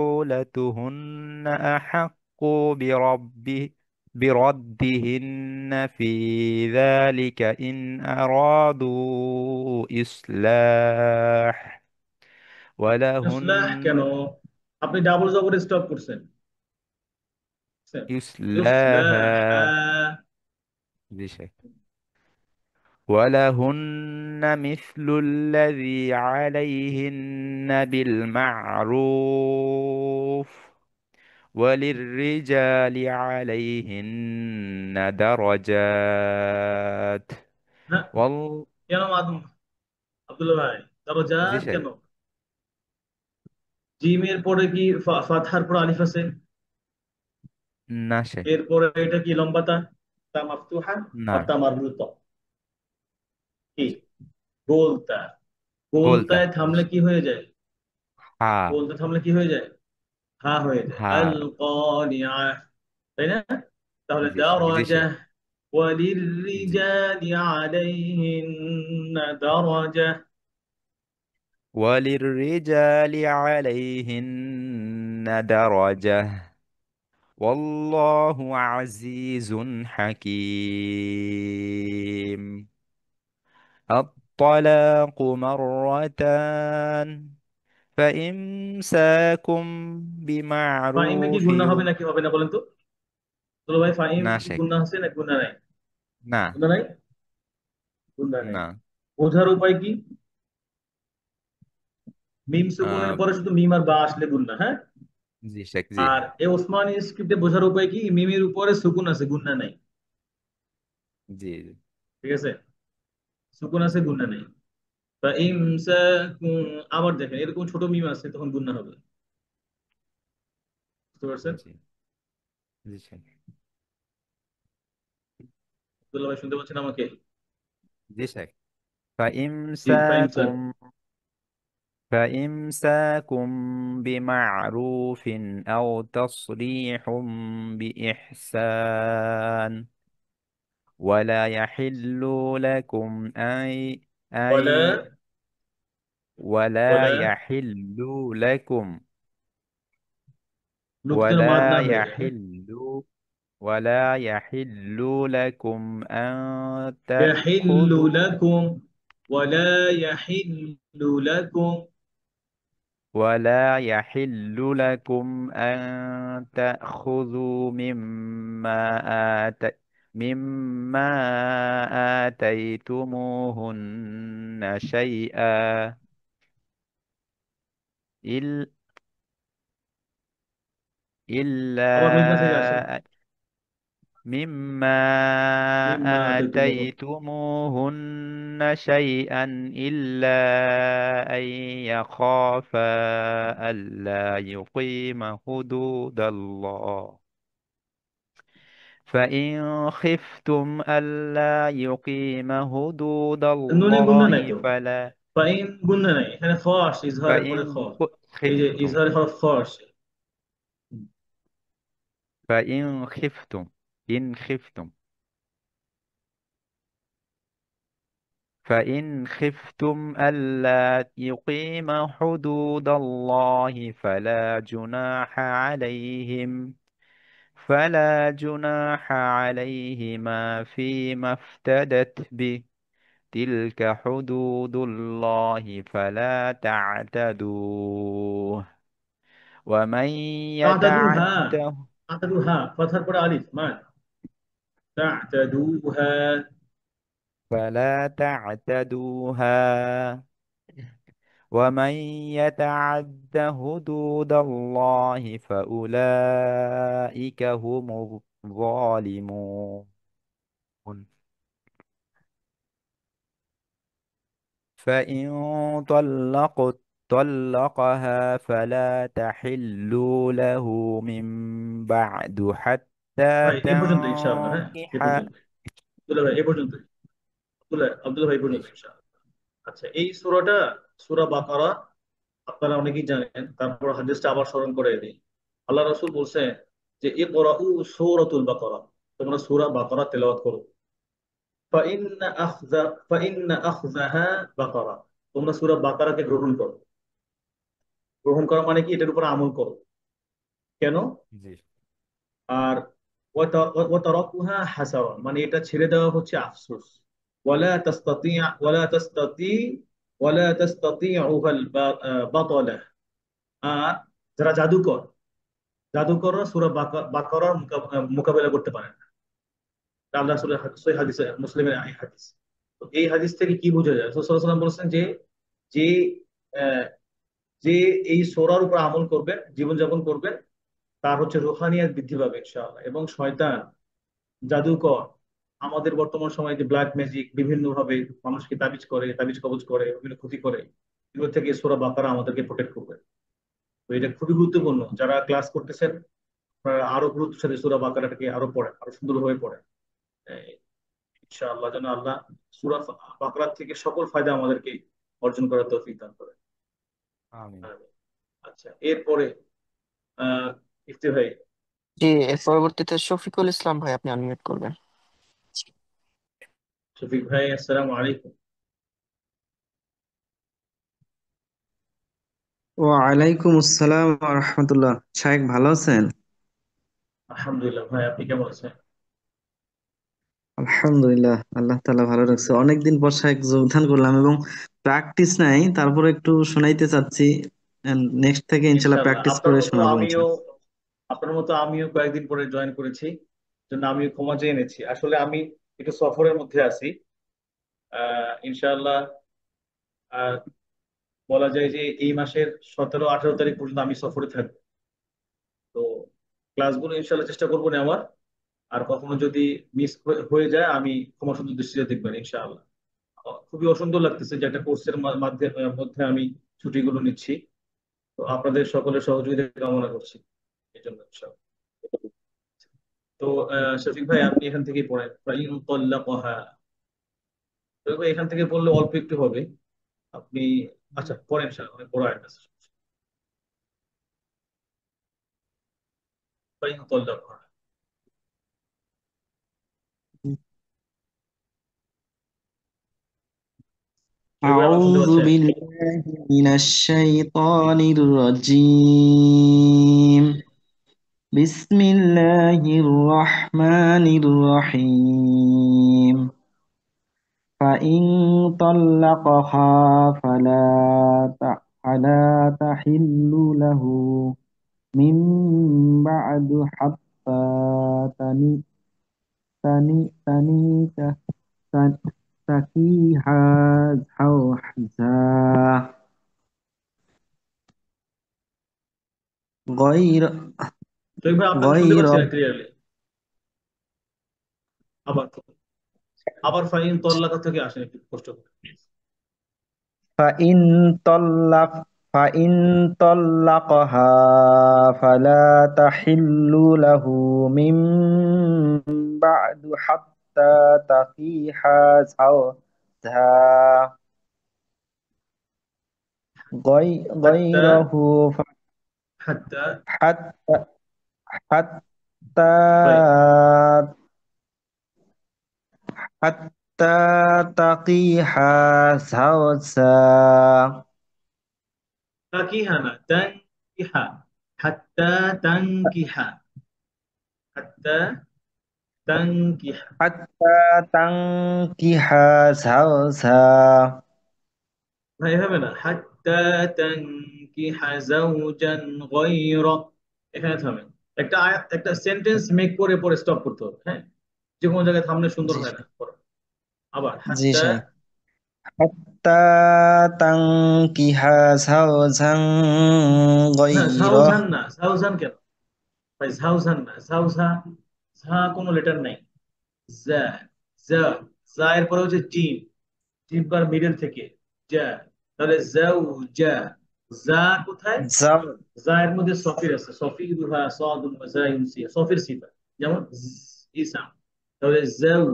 [SPEAKER 6] وبعولتهن أحق بردهن في ذلك إن أرادوا إصلاح
[SPEAKER 2] ইসলাহ
[SPEAKER 6] ولهن
[SPEAKER 2] কেন আপনি ডাবল জবরে স্টপ করছেন ইসলাহ
[SPEAKER 6] إصلاحا بشكل ولهن مثل الذي عليهن بالمعروف وللرجال عليهن درجات
[SPEAKER 2] হ্যাঁ
[SPEAKER 6] وال
[SPEAKER 2] কেন আব্দুল্লাহ ভাই
[SPEAKER 6] জি
[SPEAKER 2] দরজাত
[SPEAKER 6] শেখ
[SPEAKER 2] কেন জিমের পরে কি ফাতহার পর আলিফ আছে
[SPEAKER 6] না শেখ
[SPEAKER 2] এরপরে এটা কি লম্বা তা তা মাফতুহা
[SPEAKER 6] না
[SPEAKER 2] আর তা মারবুতা কি গোলতা
[SPEAKER 6] গোলতা
[SPEAKER 2] গোলতায়
[SPEAKER 6] জি
[SPEAKER 2] থামলে
[SPEAKER 6] শেখ।
[SPEAKER 2] কি হয়ে যায়
[SPEAKER 6] হা
[SPEAKER 2] গোলতা থামলে কি হয়ে যায় হা হয়ে যায়
[SPEAKER 6] হা
[SPEAKER 2] আল কারিআ তাই না তাহলে
[SPEAKER 6] জি শেখ জি
[SPEAKER 2] দারাজা
[SPEAKER 6] শেখ জি
[SPEAKER 2] وللرجال عليهن درجة
[SPEAKER 6] وللرجال عليهن درجة والله عزيز حكيم الطلاق مرتان فإمساكم
[SPEAKER 2] ফাইমে কি
[SPEAKER 6] بمعروف
[SPEAKER 2] গুণা হবে নাকি হবে না বলেন তো চলো ভাই ফাইম
[SPEAKER 6] না
[SPEAKER 2] কি
[SPEAKER 6] শেখ
[SPEAKER 2] গুণা আছে না গুণা নাই
[SPEAKER 6] না
[SPEAKER 2] গুণা নাই গুণা নাই
[SPEAKER 6] না
[SPEAKER 2] বোঝার উপায় কি মিম সুকুনের
[SPEAKER 6] আহ,
[SPEAKER 2] পরে শুধু মিম আর বা আসলে গুণা হ্যাঁ
[SPEAKER 6] জি শেখ জি
[SPEAKER 2] আর এ ওসমানী স্ক্রিপ্টে বোঝার উপায় কি মিমের উপরে সুকুন আছে গুণা নাই
[SPEAKER 6] জি
[SPEAKER 2] ঠিক আছে সুকুন আছে গুণা নাই বা ইমসাকুম আবার দেখেন এরকম ছোট মিম আছে তখন গুণা হবে বুঝতে পারছেন
[SPEAKER 6] জি জি শেখ
[SPEAKER 2] আব্দুল্লাহ ভাই শুনতে পাচ্ছেন আমাকে
[SPEAKER 6] জি শেখ
[SPEAKER 2] জি ফাইমসাক
[SPEAKER 6] فإمساكم فإمساك بمعروف أو تصريح بإحسان ولا يحل لكم أي
[SPEAKER 2] ولا
[SPEAKER 6] ولا
[SPEAKER 2] ولا
[SPEAKER 6] يحل لكم
[SPEAKER 2] লুপ যেন মাদ
[SPEAKER 6] ولا
[SPEAKER 2] না হয়ে যায়, হ্যাঁ?
[SPEAKER 6] يحل ولا يحل لكم أن
[SPEAKER 2] يحل
[SPEAKER 6] تأخذوا
[SPEAKER 2] لكم ولا يحل لكم
[SPEAKER 6] ولا يحل لكم أن تأخذوا مما آتيتموهن شيئا إل-
[SPEAKER 2] আবার মিম মেসেজ আসে
[SPEAKER 6] إلا مما
[SPEAKER 2] মিম্মা আতাইতুমুহু
[SPEAKER 6] آتيتموهن شيئا إلا أن يخافا ألا يقيم حدود الله فإن خفتم ألا يقيم حدود
[SPEAKER 2] নুনে গুন্না নাই
[SPEAKER 6] الله
[SPEAKER 2] তো, ফাইন গুন্না নাই, এখানে খ আসছে ইজহারের পরে খ, এই যে
[SPEAKER 6] خفتم
[SPEAKER 2] ইজহারের হরফ খ আসছে।
[SPEAKER 6] فإن خفتم إن خفتم فإن خفتم ألا يقيم حدود الله فلا جناح عليهما فيما افتدت به تلك حدود الله فلا تعتدوه ومن
[SPEAKER 2] তা'তাদুহা,
[SPEAKER 6] يتعده
[SPEAKER 2] তা'তাদুহা ফাতহার পরে আলিফ মান, তা'তাদুহা
[SPEAKER 6] فلا تعتدوها ومن يتعد حدود الله فأولئك هم الظالمون فإن طلقها فلا تحل له من بعد حتى
[SPEAKER 2] ভাই এ পর্যন্ত ইনশাআল্লাহ, হ্যাঁ এ
[SPEAKER 6] تنكح
[SPEAKER 2] পর্যন্ত, আব্দুল্লাহ ভাই এ পর্যন্ত, আব্দুল্লাহ ভাই এ পর্যন্ত ইনশাআল্লাহ। আচ্ছা, এই সূরাটা সূরা বাকারা আপনারা অনেকেই জানেন, তারপর হাদিসটা আবার স্মরণ করে দিই। আল্লাহ রাসূল বলছেন যে ইকরাউ সূরাতুল বাকারা, তোমরা সূরা বাকারা তেলাওয়াত করো। ফাইন্না আখযাহা বাকারা, তোমরা সূরা বাকারাকে গ্রহণ করো। গ্রহণ করা মানে কি, এটার উপর আমল করো। কেন?
[SPEAKER 6] জি
[SPEAKER 2] আর ওয়াতারাকুহা হাসারান, মানে এটা ছেড়ে দেওয়া হচ্ছে আফসোস। ওয়ালা তাস্তাতি ওয়ালা তাস্তাতিউল বাতালা, আর যারা জাদুকর, জাদুকররা সূরা বাকারার মোকাবেলা করতে পারে না। এটা আল্লাহ রাসূলের সহিহ হাদিসে, মুসলিমের এই হাদিস। তো এই হাদিস থেকে কি বোঝা যায়? রাসূল সাল্লাল্লাহু আলাইহি ওয়াসাল্লাম বলেছেন যে যে আহ, যে এই সূরার উপর আমল করবেন, জীবনযাপন করবেন, তার হচ্ছে রুহানিয়াত বৃদ্ধি পাবে ইনশাআল্লাহ। এবং শয়তান, জাদুকর, আমাদের বর্তমান সময়ে যে ব্ল্যাক ম্যাজিক বিভিন্ন ভাবে মানুষকে তাবিজ করে, তাবিজ কবজ করে, বিভিন্ন ক্ষতি করে, এগুলো থেকে সূরা বাকারা আমাদেরকে প্রোটেক্ট করবে। তো এটা খুবই গুরুত্বপূর্ণ। যারা ক্লাস করতেছেন আপনারা আরো গুরুত্বের সাথে সূরা বাকারাটাকে আরো পড়েন, আরো সুন্দরভাবে পড়েন। এই, ইনশাআল্লাহ যেন আল্লাহ সূরা বাকারা থেকে সকল ফায়দা আমাদেরকে অর্জন করার তৌফিক দান করে।
[SPEAKER 6] আমিন
[SPEAKER 2] আচ্ছা, এরপরে আহ ইফতি ভাই।
[SPEAKER 3] জি, এর পরবর্তীতে শফিকুল ইসলাম ভাই, আপনি আনমিউট করবেন।
[SPEAKER 2] শফিক ভাই, আসসালামু আলাইকুম।
[SPEAKER 7] ওয়ালাইকুম আসসালাম ওয়া রাহমাতুল্লাহ। শাহেক ভালো আছেন?
[SPEAKER 2] আলহামদুলিল্লাহ ভাই, আপনি কেমন আছেন?
[SPEAKER 7] আলহামদুলিল্লাহ, আল্লাহ তাআলা ভালো রাখছে। অনেকদিন পর শাহেক যোগদান করলাম এবং প্র্যাকটিস নাই, তারপরে একটু শোনাইতে চাচ্ছি। নেক্সট থেকে ইনশাআল্লাহ
[SPEAKER 2] ইনশাআল্লাহ
[SPEAKER 7] প্র্যাকটিস করে শোনাবো ইনশাআল্লাহ।
[SPEAKER 2] আপনার মতো আমিও কয়েকদিন পরে জয়েন করেছি, জন্য আমিও ক্ষমা চেয়ে এনেছি। আসলে আমি একটু সফরের মধ্যে আছি। ইনশাআল্লাহ আহ, বলা যায় যে এই মাসের 17-18 তারিখ পর্যন্ত আমি সফরে থাকবো। তো ক্লাসগুলো ইনশাআল্লাহ চেষ্টা করবো নেওয়ার। আর কখনো যদি মিস হয়ে যায়, আমি ক্ষমা সুন্দর দৃষ্টিতে দেখবেন ইনশাআল্লাহ। খুবই অসুন্দর লাগতেছে যে একটা কোর্সের মধ্যে আমি ছুটিগুলো নিচ্ছি। তো আপনাদের সকলের সহযোগিতা কামনা করছি এই জন্য ইনশাআল্লাহ। তো শফিক ভাই, আপনি এখান থেকেই পড়েন। ফাইন তাল্লাকাহা, তবে এখান থেকে পড়লে অল্প একটু হবে। আপনি আচ্ছা পরে ইনশাআল্লাহ, অনেক বড় আয়াত আছে। ফাইন তাল্লাকহা। এবার আবার শুনতে
[SPEAKER 7] أعوذ
[SPEAKER 2] পাচ্ছেন?
[SPEAKER 7] بالله من الشيطان الرجيم بسم الله الرحمن الرحيم فإن طلقها فلا تحل له من بعد حتى تني تني تنيك تكيها زوجها غير
[SPEAKER 2] তো এবার আপনাকে শুনতে
[SPEAKER 7] غير
[SPEAKER 2] পাচ্ছি না ক্লিয়ারলি। আবার আবার ফাইন তল্লাকা থেকে আসেন একটু কষ্ট করে।
[SPEAKER 7] فإن طلق فإن طلقها فلا تحل له من بعد حتى تنكح زوجها
[SPEAKER 2] হাত্তা
[SPEAKER 7] غيره
[SPEAKER 2] হাত্তা
[SPEAKER 7] حتى حتى
[SPEAKER 2] طيب
[SPEAKER 7] حتى تنكح زوجها
[SPEAKER 2] তাকিহা না, তানকিহা। হাত্তা তানকিহা, হাত্তা তানকিহা।
[SPEAKER 7] حتى تنكح زوجها
[SPEAKER 2] ভাই এভাবে না, হাত্তা তানকিহা যাওজান গায়রা, এখানে থামেন। একটা আয়াত, একটা সেন্টেন্স মেক করে পরে স্টপ করতে হবে, হ্যাঁ? যে কোনো জায়গায় থামলে সুন্দর
[SPEAKER 7] জি
[SPEAKER 2] হয় না পড়া। আবার
[SPEAKER 7] জি
[SPEAKER 2] হাত্তা,
[SPEAKER 7] স্যার حتى تنكح زوجا
[SPEAKER 2] না
[SPEAKER 7] غيره
[SPEAKER 2] ঝাউঝান না, ঝাউঝান কেন ভাই? ঝাউঝান না, ঝাউঝা, ঝা কোনো লেটার নাই। জা, জা, জা এর পরে হচ্ছে জিম, জিব্বার মিডল থেকে যা, তাহলে যাও যা, যা কোথায়?
[SPEAKER 7] زو
[SPEAKER 2] যা এর মধ্যে সফির আছে, সফিরুহা সাদুন ওয়া জাইন সি, সফির সিফা, যেমন ইসা। তাহলে যাও,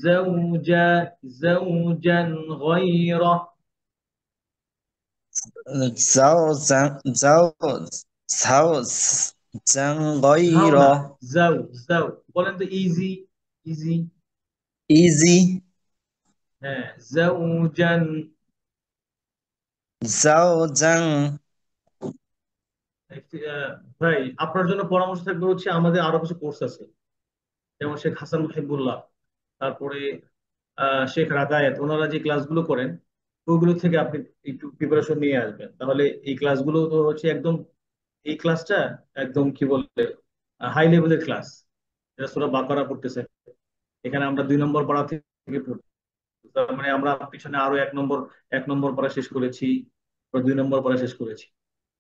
[SPEAKER 2] যাওজা, যাওজান গায়রা।
[SPEAKER 7] زوجا زوجا
[SPEAKER 2] ঝাও না,
[SPEAKER 7] غيره
[SPEAKER 2] যাও, যাও বলেন তো, ইজি, ইজি।
[SPEAKER 7] easy
[SPEAKER 2] হ্যাঁ, যাওজান।
[SPEAKER 7] زوجا
[SPEAKER 2] ভাই আপনার জন্য পরামর্শ থাকবে হচ্ছে, আমাদের আরো কিছু কোর্স আছে, যেমন শেখ হাসান মুহিবুল্লাহ, তারপরে শেখ রাকায়েত, ওনারা যে ক্লাসগুলো করেন ওগুলো থেকে আপনি একটু প্রিপারেশন নিয়ে আসবেন। তাহলে এই ক্লাসগুলো তো হচ্ছে একদম, এই ক্লাসটা একদম কি বলে হাই লেভেলের ক্লাস। এটা সূরা বাকারা পড়তেছে, এখানে আমরা 2 নম্বর পারা থেকে পড়ছি। তার মানে আমরা পিছনে আরো 1 নম্বর, 1 নম্বর পড়া শেষ করেছি, 2 নম্বর পড়া শেষ করেছি।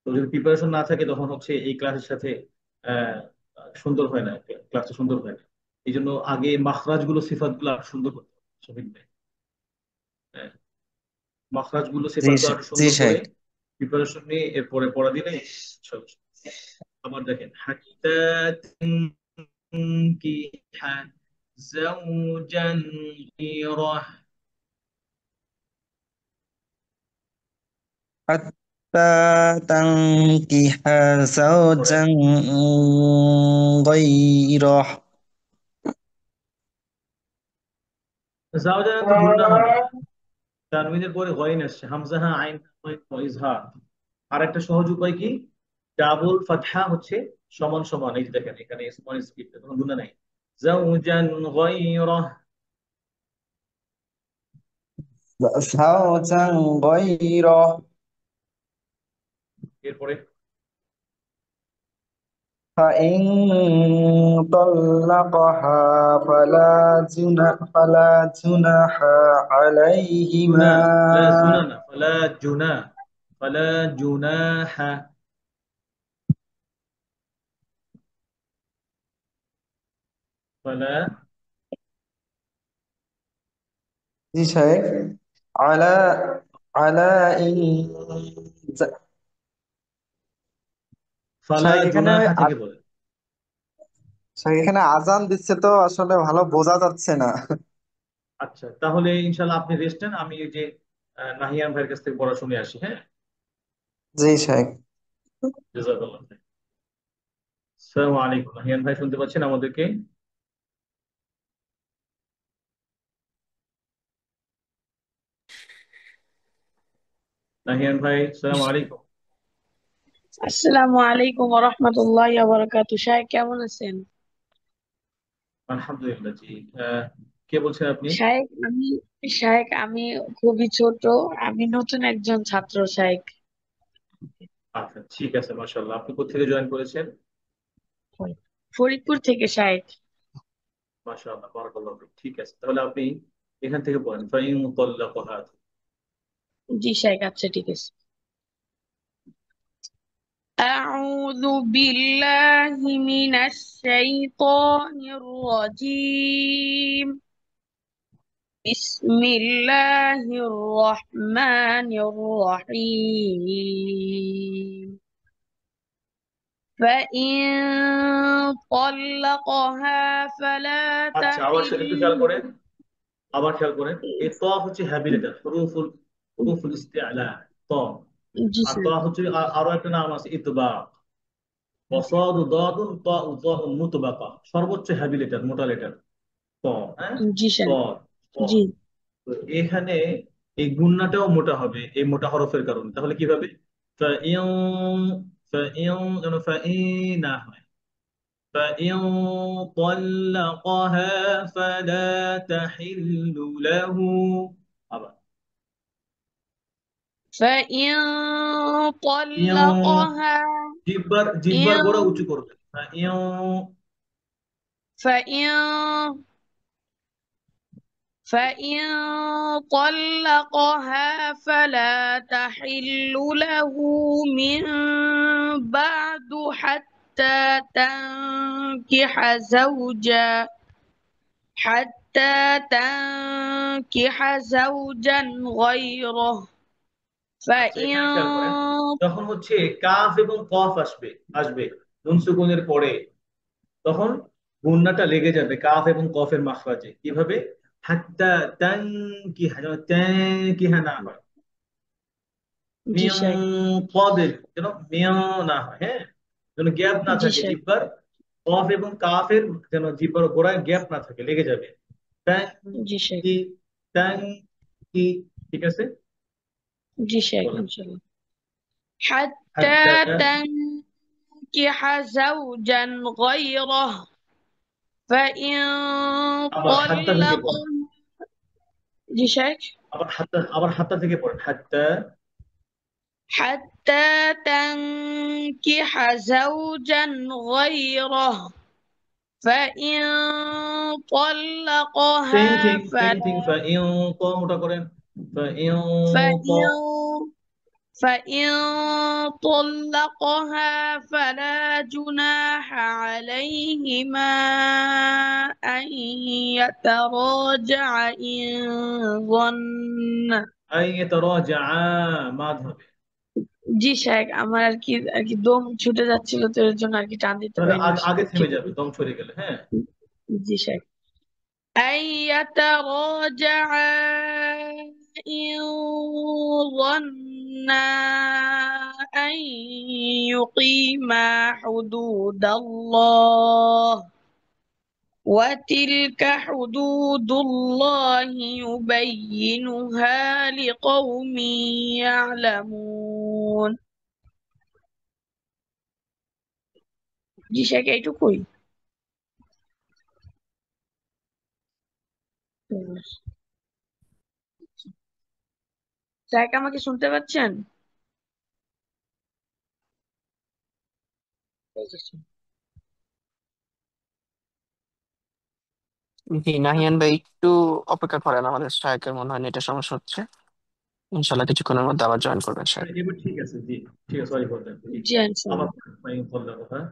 [SPEAKER 2] তো যদি প্রিপারেশন না থাকে তখন হচ্ছে এই ক্লাসের সাথে আহ সুন্দর হয় না, ক্লাসটা সুন্দর হয় না। এই জন্য আগে মাখরাজ গুলো, সিফাত গুলো আরো সুন্দর করতে হবে শফিক ভাই। হ্যাঁ, মাখরাজ গুলো,
[SPEAKER 7] জি
[SPEAKER 2] সিফাত গুলো আরো
[SPEAKER 7] জি
[SPEAKER 2] সুন্দর করে
[SPEAKER 7] শেখ
[SPEAKER 2] প্রিপারেশন নিয়ে এরপরে পড়া দিলে সহজ। আবার দেখেন, হাত্তা তানকিহা যাওজান গায়রাহ।
[SPEAKER 7] حتى تنكح
[SPEAKER 2] পড়েন,
[SPEAKER 7] زوجا غيره
[SPEAKER 2] যাওজান তো গুন্না হবে, তানবিনের পরে গইন আসছে, হামজাহা আইন ইজহার। আর একটা সহজ উপায় কি, ডাবল ফাতহা হচ্ছে সমান সমান, এই যে দেখেন এখানে স্মল স্পিড, কোনো গুণা নাই। যাওজান গায়রা।
[SPEAKER 7] زوجا غيره
[SPEAKER 2] এরপরে
[SPEAKER 7] فإن طلقها فلا جناح
[SPEAKER 2] জুনা,
[SPEAKER 7] عليهما
[SPEAKER 2] লা জুনা না, ফালা জুনা, ফালা জুনাহা, ফালা,
[SPEAKER 7] জি শেখ على على إن
[SPEAKER 2] ফালা
[SPEAKER 7] শেখ এখানে
[SPEAKER 2] জুনাহা থেকে বলে।
[SPEAKER 7] শেখ এখানে আজান দিচ্ছে তো আসলে ভালো বোঝা যাচ্ছে না।
[SPEAKER 2] আচ্ছা তাহলে ইনশাল্লাহ আপনি রেস্ট নেন, আমি এই যে নাহিয়ান ভাইয়ের কাছ থেকে পড়া শুনে আসি, হ্যাঁ?
[SPEAKER 7] জি শাইখ।
[SPEAKER 2] জাযাকাল্লাহ খাইর। আসসালামু আলাইকুম। নাহিয়ান ভাই শুনতে পাচ্ছেন আমাদেরকে? নাহিয়ান ভাই, আসসালামু আলাইকুম।
[SPEAKER 8] আসসালামু আলাইকুম ওয়া রাহমাতুল্লাহি ওয়া বারাকাতুহু। শাহেখ কেমন আছেন?
[SPEAKER 2] আলহামদুলিল্লাহ, জি। কে বলছেন আপনি?
[SPEAKER 8] শাহেখ আমি খুবই ছোট। আমি নতুন একজন ছাত্র শাহেখ।
[SPEAKER 2] আচ্ছা, ঠিক আছে, মাশাআল্লাহ। আপনি কোথা থেকে জয়েন করেছেন?
[SPEAKER 8] ফরিদপুর থেকে শাহেখ।
[SPEAKER 2] মাশাআল্লাহ, বারাকাল্লাহু ফিক। ঠিক আছে, তাহলে আপনি এখান থেকে পড়েন। ফাইন মুতাল্লাকাহা।
[SPEAKER 8] জি শাহেখ, আচ্ছা ঠিক আছে। أعوذ بالله من الشيطان الرجيم. بسم الله الرحمن الرحيم. فإن طلقها فلا
[SPEAKER 2] আচ্ছা, আবার একটু খেয়াল
[SPEAKER 8] تحل.
[SPEAKER 2] করেন। এই ত হচ্ছে হ্যাবিলিটার, হুরুফুল ইস্তিআলা। ত।
[SPEAKER 8] জি
[SPEAKER 2] আর ত
[SPEAKER 8] স্যার।
[SPEAKER 2] হচ্ছে আরো একটা নাম আছে ইতবাক। ওয়াসাদু দাদুন তাউ তাউ মুতবাকা। সর্বোচ্চ হ্যাবিলিটার, মোটা লেটার ত। হ্যাঁ?
[SPEAKER 8] জি
[SPEAKER 2] ত।
[SPEAKER 8] স্যার।
[SPEAKER 2] ত।
[SPEAKER 8] জি
[SPEAKER 2] তো এখানে এই গুণনাটাও মোটা হবে এই মোটা হরফের কারণে। তাহলে কিভাবে? ফাইউ, ফাইউ যেন ফাই না হয়। فإن طلقها فلا تحل له। আবার
[SPEAKER 8] فإن
[SPEAKER 2] ইউ,
[SPEAKER 8] طلقها
[SPEAKER 2] জিহ্বার গোড়া
[SPEAKER 8] إن
[SPEAKER 2] উঁচু করবে। ইউ।
[SPEAKER 8] فإن فإن طلقها فلا تحل له من بعد حتى تنكح زوجا غيره.
[SPEAKER 2] আচ্ছা,
[SPEAKER 8] فإن
[SPEAKER 2] এখানে খেয়াল করেন। যখন হচ্ছে কাফ এবং কফ আসবে নুন সুকুনের পরে, তখন গুণনাটা লেগে যাবে কাফ এবং কফের মাখরাজে। কিভাবে? হাত্তা তানকিহা, যেন তানকিহা না হয়।
[SPEAKER 8] G
[SPEAKER 2] mu
[SPEAKER 8] Sheikh.
[SPEAKER 2] কদের যেন মিউ না হয়, হ্যাঁ? যেন গ্যাপ না
[SPEAKER 8] জি
[SPEAKER 2] থাকে
[SPEAKER 8] শেখ।
[SPEAKER 2] জিহ্বার। কফ এবং কাফের যেন জিহ্বার গোড়ায় গ্যাপ না থাকে, লেগে যাবে। ট্যাং
[SPEAKER 8] জি শেখ।
[SPEAKER 2] কি, ট্যাং কি। ঠিক আছে,
[SPEAKER 8] জি শেখ
[SPEAKER 2] বলেন।
[SPEAKER 8] ইনশাল্লাহ। حتى
[SPEAKER 2] হাত্তা।
[SPEAKER 8] تنكح زوجا غيره. فإن
[SPEAKER 2] আবার হাত্তা থেকে
[SPEAKER 8] طلق.
[SPEAKER 2] পড়েন।
[SPEAKER 8] জি শেখ।
[SPEAKER 2] আবার হাত্তা থেকে পড়েন। হাত্তা।
[SPEAKER 8] حتى تنكح زوجا غيره. فإن
[SPEAKER 2] সেম
[SPEAKER 8] طلقها
[SPEAKER 2] থিং, সেম থিং।
[SPEAKER 8] فلا
[SPEAKER 2] ফাইউ, ত মোটা করেন। ফাইউ ত।
[SPEAKER 8] فإن فإن طلقها فلا جناح عليهما أن يتراجع إن ظن.
[SPEAKER 2] আই তারাজা, মাদ হবে।
[SPEAKER 8] জি শেখ, আমার আর কি দম ছুটে যাচ্ছিল, তো এর জন্য আর কি টান দিতে
[SPEAKER 2] তাহলে
[SPEAKER 8] পারিনি
[SPEAKER 2] আগে থেমে
[SPEAKER 8] দুঃখিত।
[SPEAKER 2] যাবে দম সরে গেলে, হ্যাঁ?
[SPEAKER 8] জি শেখ। أن يتراجعا إن ظنا أن يقيما حدود الله. وتلك حدود الله يبينها لقوم يعلمون. জি শেখ, এইটুকুই। শেখ আমাকে শুনতে পাচ্ছেন?
[SPEAKER 3] জি নাহিয়ান ভাই একটু অপেক্ষা করেন, আমাদের শায়কের মনে হয় নেটের সমস্যা হচ্ছে। ইনশাল্লাহ কিছুক্ষণের মধ্যে আবার জয়েন করবেন শায়ক।
[SPEAKER 2] এবার ঠিক আছে, জি। ঠিক আছে, সরি ফর দ্যাট, জি।
[SPEAKER 8] জি
[SPEAKER 2] আবার
[SPEAKER 8] ইনশাল্লাহ।
[SPEAKER 2] ফাইউ বললাম, হ্যাঁ।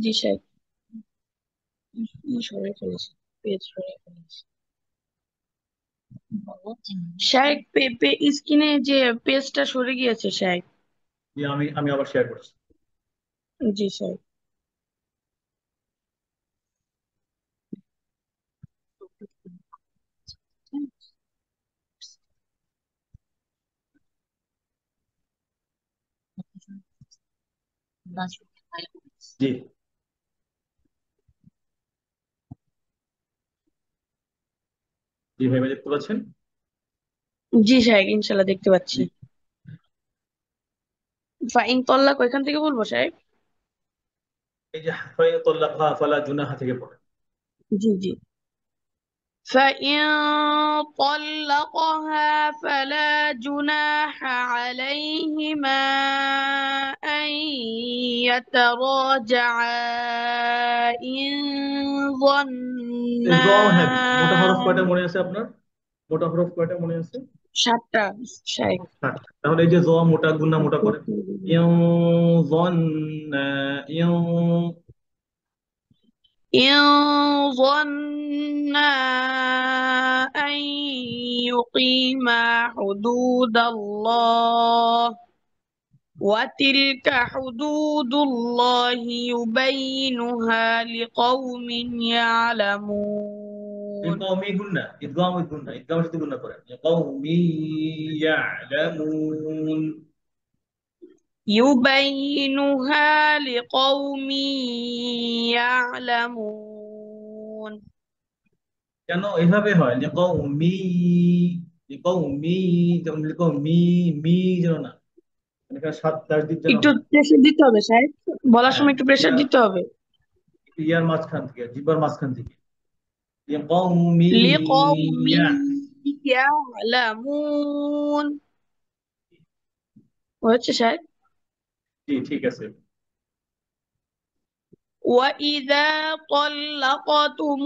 [SPEAKER 8] জি শেখ। সরে ফেলেছি, পেজ সরে ফেলেছি। শায়েক স্ক্রিনে যে পেজটা সরে গিয়েছে শায়েক।
[SPEAKER 2] জি, আমি আমি আবার শেয়ার করছি।
[SPEAKER 8] জি শায়েক।
[SPEAKER 2] জি জি ভাই ভাই দেখতে পাচ্ছেন?
[SPEAKER 8] জি সাহেব, ইনশাল্লাহ দেখতে পাচ্ছি।
[SPEAKER 2] জি
[SPEAKER 8] ফাইন তল্লাক ওইখান থেকে বলবো সাহেব?
[SPEAKER 2] এই যে ফাইন তাল্লাকহা ফালা জুনাহা থেকে পড়ে।
[SPEAKER 8] জি জি। فإن طلقها فلا جناح عليهما أن يتراجعا إن ظنا।
[SPEAKER 2] হ্যাঁ, মোটা হরফ কয়টা মনে আছে আপনার? মোটা হরফ কয়টা মনে আছে?
[SPEAKER 8] 7টা সাহেব।
[SPEAKER 2] হ্যাঁ, তাহলে এই যে মোটা গুন্না মোটা করেন। ইউ যন্না ইউ
[SPEAKER 8] إن ظنا أن يقيما حدود الله وتلك حدود الله يبينها لقوم يعلمون
[SPEAKER 2] লিকওমি গুন্না ইদগাম উইথ গুন্না ইদগামের সাথে গুন্না করেন লিকওমি ইয়ালামুন।
[SPEAKER 8] يبينها لقوم يعلمون।
[SPEAKER 2] কেন এভাবে হয়? লিকওমি লিকওমি যেমন লিকওমি মি যেন না, এখানে সাত তাসদিদ যেন
[SPEAKER 8] একটু
[SPEAKER 2] হয়।
[SPEAKER 8] প্রেসার দিতে হবে সাহেব, বলার
[SPEAKER 2] হ্যাঁ,
[SPEAKER 8] সময় একটু প্রেসার
[SPEAKER 2] ইয়া
[SPEAKER 8] দিতে হবে।
[SPEAKER 2] ইয়ার মাঝখান থেকে জিহ্বার মাঝখান থেকে লিকওমি
[SPEAKER 8] لقوم
[SPEAKER 2] ইয়া।
[SPEAKER 8] يعلمون হচ্ছে সাহেব।
[SPEAKER 2] জি ঠিক আছে।
[SPEAKER 8] وإذا طلقتم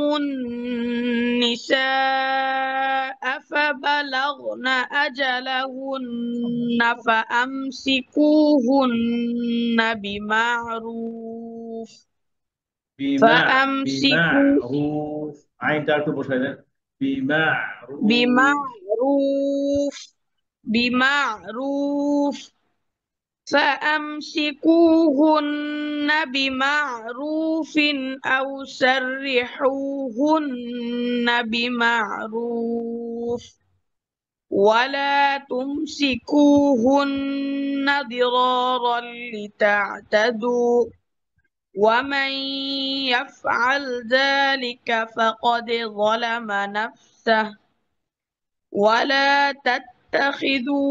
[SPEAKER 8] النساء فبلغن أجلهن فأمسكوهن بمعروف فأمسكوا
[SPEAKER 2] বিমা'রুফ আইনটা একটু বসাই দেন। বিমা'রুফ
[SPEAKER 8] بمعروف بمعروف فأمسكوهن بمعروف أو سرحوهن بمعروف ولا تمسكوهن ضرارا لتعتدوا ومن يفعل ذلك فقد ظلم نفسه ولا تتخذوا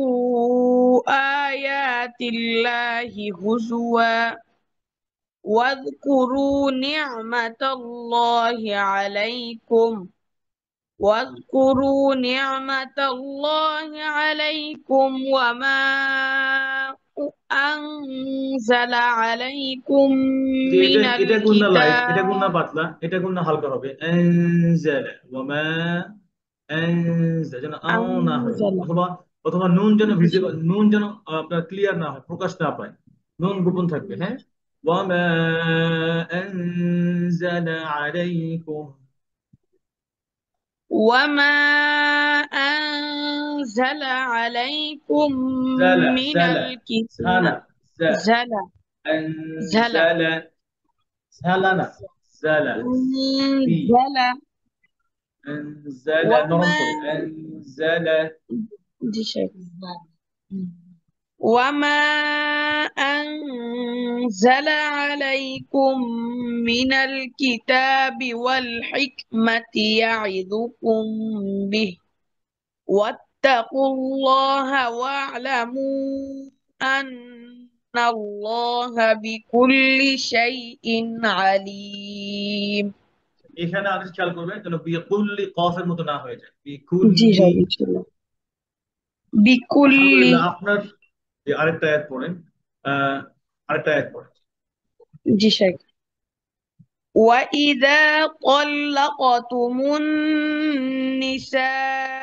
[SPEAKER 8] آيات الله هزوا واذكروا نعمة الله عليكم وما أنزل عليكم
[SPEAKER 2] যে
[SPEAKER 8] من
[SPEAKER 2] এটা গুন্না লাইট, এটা
[SPEAKER 8] الكتاب
[SPEAKER 2] গুন্না পাতলা, এটা গুন্না হালকা হবে। আনজালা ওয়ামা আনজালা যেন আও না হয়,
[SPEAKER 8] أنزل
[SPEAKER 2] অথবা অথবা নুন যেন ভিজিবল, নুন যেন আপনার ক্লিয়ার না হয়, প্রকাশ না পায়, নুন গোপন থাকবে। হ্যাঁ, ওয়ামা আনজালা আলাইকুম
[SPEAKER 8] وما أنزل عليكم
[SPEAKER 2] জালা
[SPEAKER 8] من
[SPEAKER 2] জালা
[SPEAKER 8] الكتاب
[SPEAKER 2] ঝালা জা
[SPEAKER 8] زلا زلا
[SPEAKER 2] আনজালা ঝালানা জালা সি
[SPEAKER 8] أنزل
[SPEAKER 2] আনজালা নরম
[SPEAKER 8] وما
[SPEAKER 2] করে আনজালা
[SPEAKER 8] دي شيء وما أنزل عليكم من الكتاب والحكمة يعظكم به واتقوا الله واعلموا أن الله بكل شيء عليم।
[SPEAKER 2] এখানে আদেশ খেয়াল করবেন যেন বিকুল্লি কফের মতো না হয়ে যায়,
[SPEAKER 8] জি
[SPEAKER 2] বিকুল্লি।
[SPEAKER 8] স্যার, ইনশাআল্লাহ। বিকুল্লি।
[SPEAKER 2] আলহামদুলিল্লাহ। আপনার যে আরেকটা আয়াত পড়েন, আরেকটা আয়াত পড়েন।
[SPEAKER 8] জি স্যার। وإذا طلقتم النساء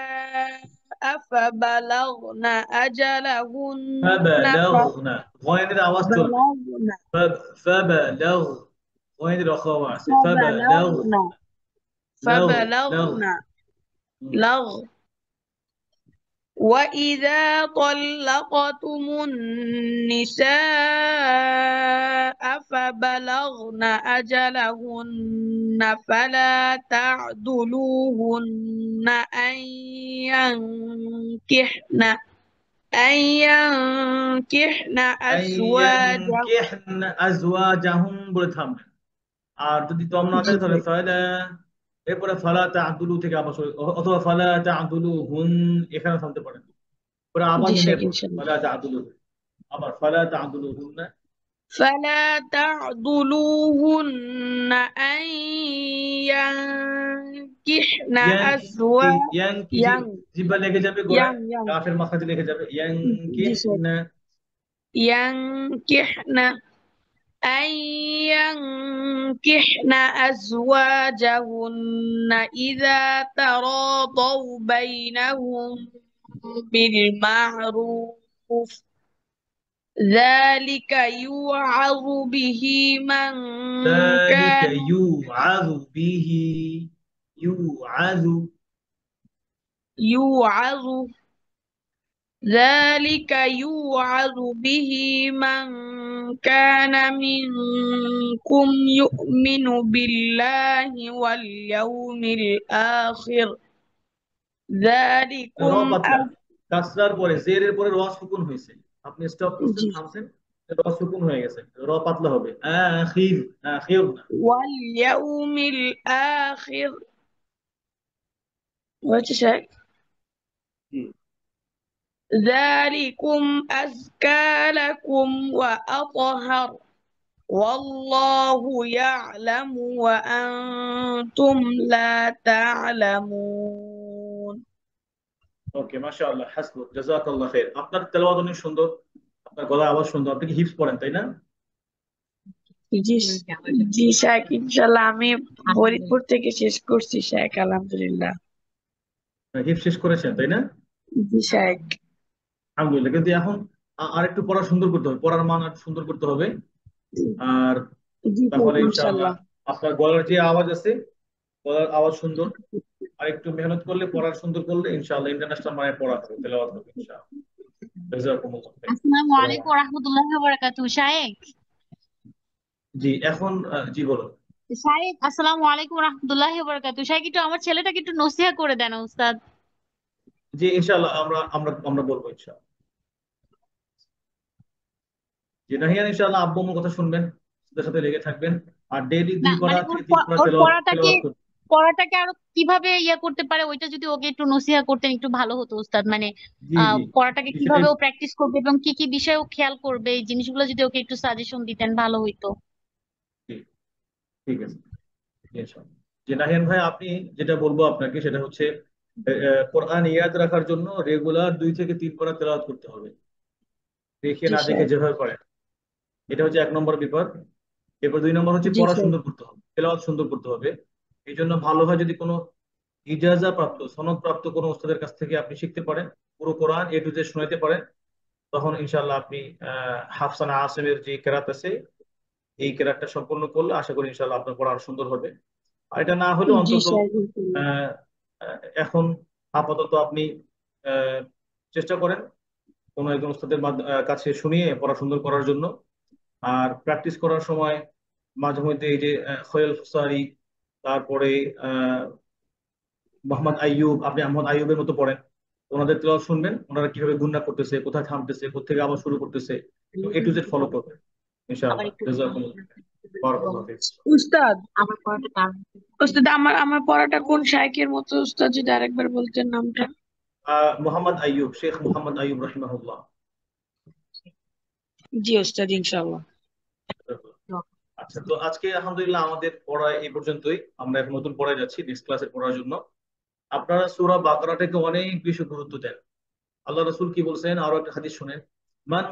[SPEAKER 8] فبلغن أجلهن
[SPEAKER 2] ফাবালাগনা গয়েনের আওয়াজ চলবে।
[SPEAKER 8] فبلغن
[SPEAKER 2] ফাবালাগ গয়েনের রখাওয়া আছে। ফাবালাগ
[SPEAKER 8] فبلغن
[SPEAKER 2] লাগ লাগ
[SPEAKER 8] فبلغن لغ وإذا طلقتم النساء فبلغن أجلهن فلا تعدلوهن أن ينكحن أزواجهن
[SPEAKER 2] আইয়ানকিহন আজওয়াজাহুম বলে থামবেন। আর যদি তম না
[SPEAKER 8] জি
[SPEAKER 2] থাকে তাহলে
[SPEAKER 8] স্যার
[SPEAKER 2] ফালা, এরপরে ফালা তা'দুলু থেকে আবার অথবা ফালা তা'দুলু হুন, এখানে থামতে পারেন। পরে আবার
[SPEAKER 8] জি
[SPEAKER 2] নুনে
[SPEAKER 8] স্যার
[SPEAKER 2] পড়বেন,
[SPEAKER 8] ইনশাল্লাহ
[SPEAKER 2] ফালা তা'দুলু, আবার ফালা তা'দুলু হুন।
[SPEAKER 8] فلا تعضلوهن أن ينكحن
[SPEAKER 2] ইয়াংকি,
[SPEAKER 8] أزواج
[SPEAKER 2] ইয়াংকি
[SPEAKER 8] yang
[SPEAKER 2] জিহ্বা লেগে যাবে গোড়ায়,
[SPEAKER 8] yang
[SPEAKER 2] কাফের মাথায় লেগে যাবে।
[SPEAKER 8] জি স্যার
[SPEAKER 2] ইয়াংকিহনা,
[SPEAKER 8] ينكحن أن ينكحن أزواجهن إذا تراضوا بينهم بالمعروف ذلك يوعظ به من
[SPEAKER 2] যালিকা
[SPEAKER 8] كان
[SPEAKER 2] ইউআযু বিহি, ইউআযু,
[SPEAKER 8] يوعظ ذلك يوعظ به من كان منكم يؤمن بالله واليوم الآخر
[SPEAKER 2] র
[SPEAKER 8] ذلكم
[SPEAKER 2] পাতলা, কাসরার পরে জেরের পরে র সুকুন হয়েছে, আপনি স্টপ করছেন,
[SPEAKER 8] জি
[SPEAKER 2] থামছেন, র সুকুন হয়ে গেছে, র পাতলা হবে। আখির, আখির না।
[SPEAKER 8] واليوم الآخر What is that?
[SPEAKER 2] জি।
[SPEAKER 8] ذلكم أزكى لكم وأطهر والله يعلم وأنتم لا تعلمون
[SPEAKER 2] ওকে, মাশাআল্লাহ, হাসবুক, জাযাকাল্লাহ খাইর। আপনার তেলাওয়াত অনেক সুন্দর, আপনার গলা আওয়াজ সুন্দর। আপনি কি হিফজ পড়েন, তাই না?
[SPEAKER 8] জি জি শেখ ইনশাল্লাহ আমি ফরিদপুর থেকে শেষ করছি শেখ আলহামদুলিল্লাহ
[SPEAKER 2] হিফজ শেষ করেছেন, তাই না?
[SPEAKER 8] জি শেখ
[SPEAKER 2] আলহামদুলিল্লাহ। কিন্তু এখন আরেকটু পড়া সুন্দর করতে হবে, পড়ার মান আর সুন্দর করতে হবে। আর
[SPEAKER 8] জি শেখ
[SPEAKER 2] তাহলে ইনশাআল্লাহ
[SPEAKER 8] ইনশাল্লাহ
[SPEAKER 2] আপনার গলার যে আওয়াজ আছে, গলার আওয়াজ সুন্দর। আর একটু মেহনত করলে, পড়ার সুন্দর করলে ইনশাআল্লাহ ইন্টারন্যাশনাল মানে পড়া হবে, তেলাওয়াত হবে ইনশাআল্লাহ। জাযাকুমুল্লাহ খাইর।
[SPEAKER 9] আসসালামু
[SPEAKER 2] আসসালামু
[SPEAKER 9] আলাইকুম
[SPEAKER 2] আলাইকুম।
[SPEAKER 9] রহমতুল্লাহি ওয়া বারাকাতুহু শায়েখ।
[SPEAKER 2] জি, এখন জি বলুন।
[SPEAKER 9] শায়েখ আসসালামু আলাইকুম রহমতুল্লাহি ওয়া বারাকাতুহু। শায়েখ একটু আমার ছেলেটাকে একটু নসিহা করে দেন উস্তাদ।
[SPEAKER 2] জি, ইনশাআল্লাহ আমরা আমরা আমরা বলবো ইনশাআল্লাহ। জি নাহিয়ান, ইনশাআল্লাহ আব্বু আম্মুর কথা শুনবেন, ওদের সাথে লেগে থাকবেন। আর ডেইলি
[SPEAKER 9] না
[SPEAKER 2] 2 পারা
[SPEAKER 9] মানে
[SPEAKER 2] থেকে 3 পারা
[SPEAKER 9] ওর
[SPEAKER 2] তেলাওয়াত
[SPEAKER 9] পড়াটাকে
[SPEAKER 2] তেলাওয়াত করবেন।
[SPEAKER 9] পড়াটাকে আরো কিভাবে ইয়া করতে পারে ওইটা যদি ওকে একটু নসিহা করতেন একটু ভালো হতো উস্তাদ। মানে
[SPEAKER 2] জি জি
[SPEAKER 9] পড়াটাকে
[SPEAKER 2] জি, সেটাই।
[SPEAKER 9] কিভাবে ও প্র্যাকটিস করবে এবং কি কি বিষয়ে ও খেয়াল করবে এই জিনিসগুলো যদি ওকে একটু সাজেশন দিতেন ভালো হইতো।
[SPEAKER 2] জি, ঠিক আছে, ইনশাআল্লাহ। যে নাহিয়ান ভাই, আপনি যেটা বলবো আপনাকে সেটা হচ্ছে কোরআন ইয়াদ রাখার জন্য রেগুলার 2 থেকে 3 পারা তেলাওয়াত করতে হবে, দেখে
[SPEAKER 8] জি
[SPEAKER 2] না দেখে
[SPEAKER 8] স্যার
[SPEAKER 2] যেভাবে পারেন। এটা হচ্ছে 1 নম্বর বিপদ। এরপর 2 নম্বর হচ্ছে
[SPEAKER 8] জি
[SPEAKER 2] পড়া
[SPEAKER 8] স্যার
[SPEAKER 2] সুন্দর করতে হবে, তেলাওয়াত সুন্দর করতে হবে। এই জন্য ভালো হয় যদি কোনো ইজাজা প্রাপ্ত, সনদ প্রাপ্ত কোনো ওস্তাদের কাছ থেকে আপনি শিখতে পারেন, পুরো কোরআন এ টু জেড শোনাতে পারেন। তখন ইনশাআল্লাহ আপনি হাফসানা আসিমের যে কেরাত আছে, এই কেরাতটা সম্পূর্ণ করলে আশা করি ইনশাআল্লাহ আপনার পড়া আরো সুন্দর হবে। আর এটা না হলে
[SPEAKER 8] জি
[SPEAKER 2] অন্তত
[SPEAKER 8] স্যার ইনশাল্লাহ
[SPEAKER 2] আহ, এখন আপাতত আপনি আহ, চেষ্টা করেন কোনো একজন ওস্তাদের কাছে শুনিয়ে পড়া সুন্দর করার জন্য। আর প্র্যাকটিস করার সময় মাঝে মধ্যে এই যে খোয়েল ফুসারি, তারপরে আহ মোহাম্মদ আইয়ুব, আপনি মোহাম্মদ আইয়ুবের মতো পড়েন, ওনাদের তেলাওয়াত শুনবেন, ওনারা কিভাবে গুন্না করতেছে, কোথায় থামতেছে, কোথেকে আবার শুরু করতেছে, তো এ টু জেড ফলো করবেন
[SPEAKER 9] আবার
[SPEAKER 2] ইনশাআল্লাহ।
[SPEAKER 9] একটু
[SPEAKER 2] জাযাকুমুল্লাহ খাইর। বারাকাল্লাহু ফিক।
[SPEAKER 8] উস্তাদ
[SPEAKER 9] আমার পড়াটা কার
[SPEAKER 8] উস্তাদ আমার আমার পড়াটা কোন শাইখের মতো উস্তাদ যদি আরেকবার বলতেন নামটা
[SPEAKER 2] মোহাম্মদ আইয়ুব, শেখ মোহাম্মদ আইয়ুব রাহিমাহুল্লাহ।
[SPEAKER 8] জি উস্তাদ ইনশাল্লাহ
[SPEAKER 2] আচ্ছা, তো আজকে আলহামদুলিল্লাহ আমাদের পড়া এই পর্যন্তই। আমরা এখন নতুন পড়ায় যাচ্ছি, নেক্সট ক্লাসে পড়ার জন্য। আপনারা সূরা বাকারাটাকে অনেক বেশি গুরুত্ব দেন। আল্লাহ রাসূল কি বলছেন, আরো একটা হাদিস শুনেন, মান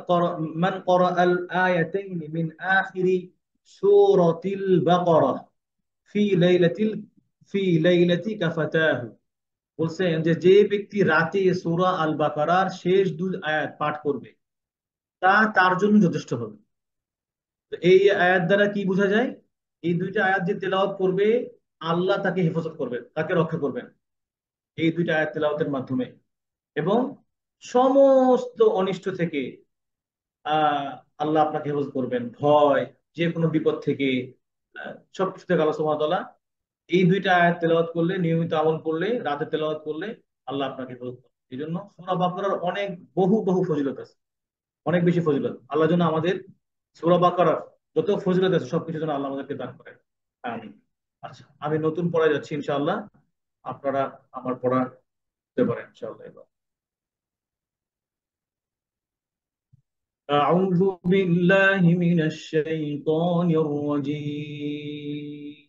[SPEAKER 2] ক্বারা আল আয়াতাইন মিন আখিরি সূরাতিল বাকারা ফি লাইলাতিল ফি লাইলাতি কাফাতাহু। বলছেন যে যে ব্যক্তি রাতে সূরা আল বাকারার শেষ 2 আয়াত পাঠ করবে, তা তার জন্য যথেষ্ট হবে। তো এই আয়াত দ্বারা কি বোঝা যায়? এই 2টা আয়াত যে তেলাওয়াত করবে, আল্লাহ তাকে হেফাজত করবেন, তাকে রক্ষা করবেন এই 2টা আয়াত তেলাওয়াতের মাধ্যমে। এবং সমস্ত অনিষ্ট থেকে আহ আল্লাহ আপনাকে হেফাজত করবেন, ভয়, যে কোনো বিপদ থেকে, সবকিছু থেকে আল্লাহ সুবহানাহু ওয়া তাআলা এই 2টা আয়াত তেলাওয়াত করলে, নিয়মিত আমল করলে, রাতে তেলাওয়াত করলে আল্লাহ আপনাকে হেফাজত করবেন এই জন্য সূরা বাকারার অনেক বহু বহু ফজিলত আছে, অনেক বেশি ফজিলত। আল্লাহ যেন আমাদের সূরা বাকারার যত ফজিলত আছে সবকিছু যেন আল্লাহ আমাদেরকে দান করেন। আমিন। আচ্ছা, আমি নতুন পড়ায় যাচ্ছি ইনশাআল্লাহ, আপনারা আমার পড়া দিতে পারেন ইনশাআল্লাহ এবার। أعوذ بالله من الشيطان الرجيم.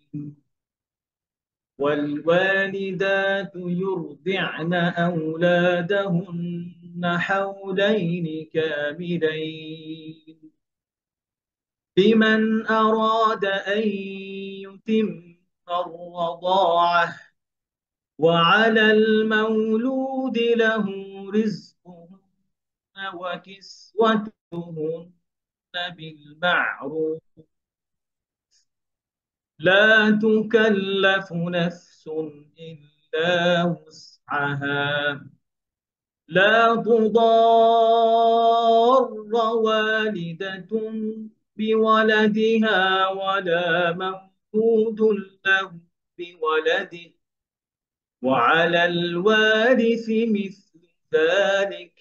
[SPEAKER 2] والوالدات يرضعن أولادهن حولين كاملين لمن أراد أن يتم الرضاعة، وعلى المولود له رزقهن وكسوتهن بالمعروف، لا تكلف نفس إلا وسعها، لا تضار والدة بولدها ولا مولود له بولده، وعلى الوارث مثل ذلك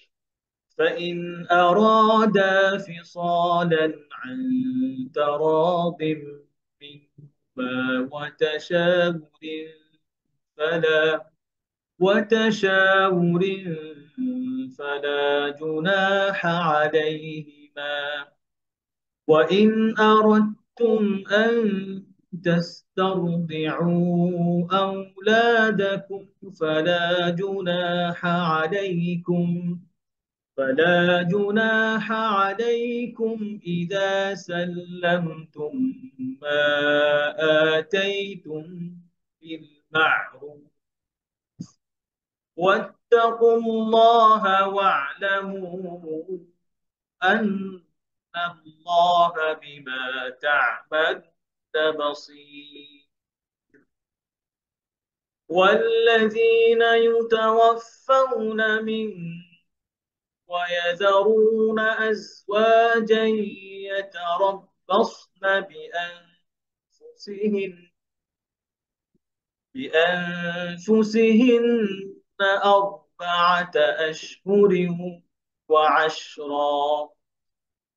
[SPEAKER 2] فإن أرادا فصالا عن تراض منهما وتشاور فلا جناح عليهما. وإن أردتم أن تسترضعوا أولادكم فلا جناح عليكم إذا سلمتم ما آتيتم بالمعروف، واتقوا الله واعلموا أن الله بما تعملون بصير. والذين يتوفون منكم ويذرون أزواجا يتربصن بأنفسهن 4 أشهر وعشرا،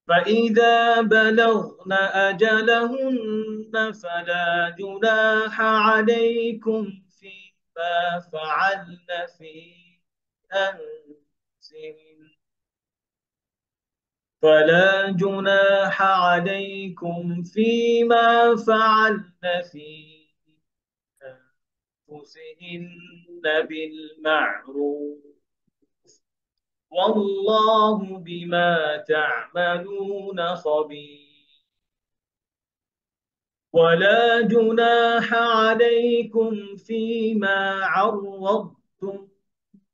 [SPEAKER 2] فإذا بلغن أجلهن فلا جناح عليكم فيما فعلن في أنفسهن فلا جناح عليكم فيما فعلن في أنفسهن بالمعروف، والله بما تعملون خبير. ولا جناح عليكم فيما عرضتم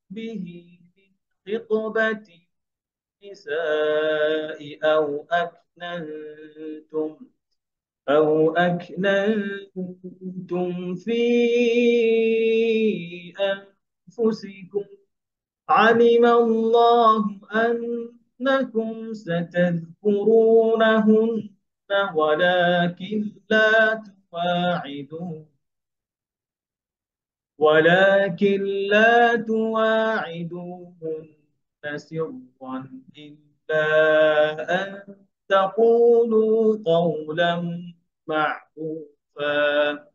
[SPEAKER 2] به من خطبة النساء أو أكننتم في أنفسكم، علم الله أنكم ستذكرونهن ولكن لا تواعدوهن سرا إلا أن تقولوا قولا معروفا،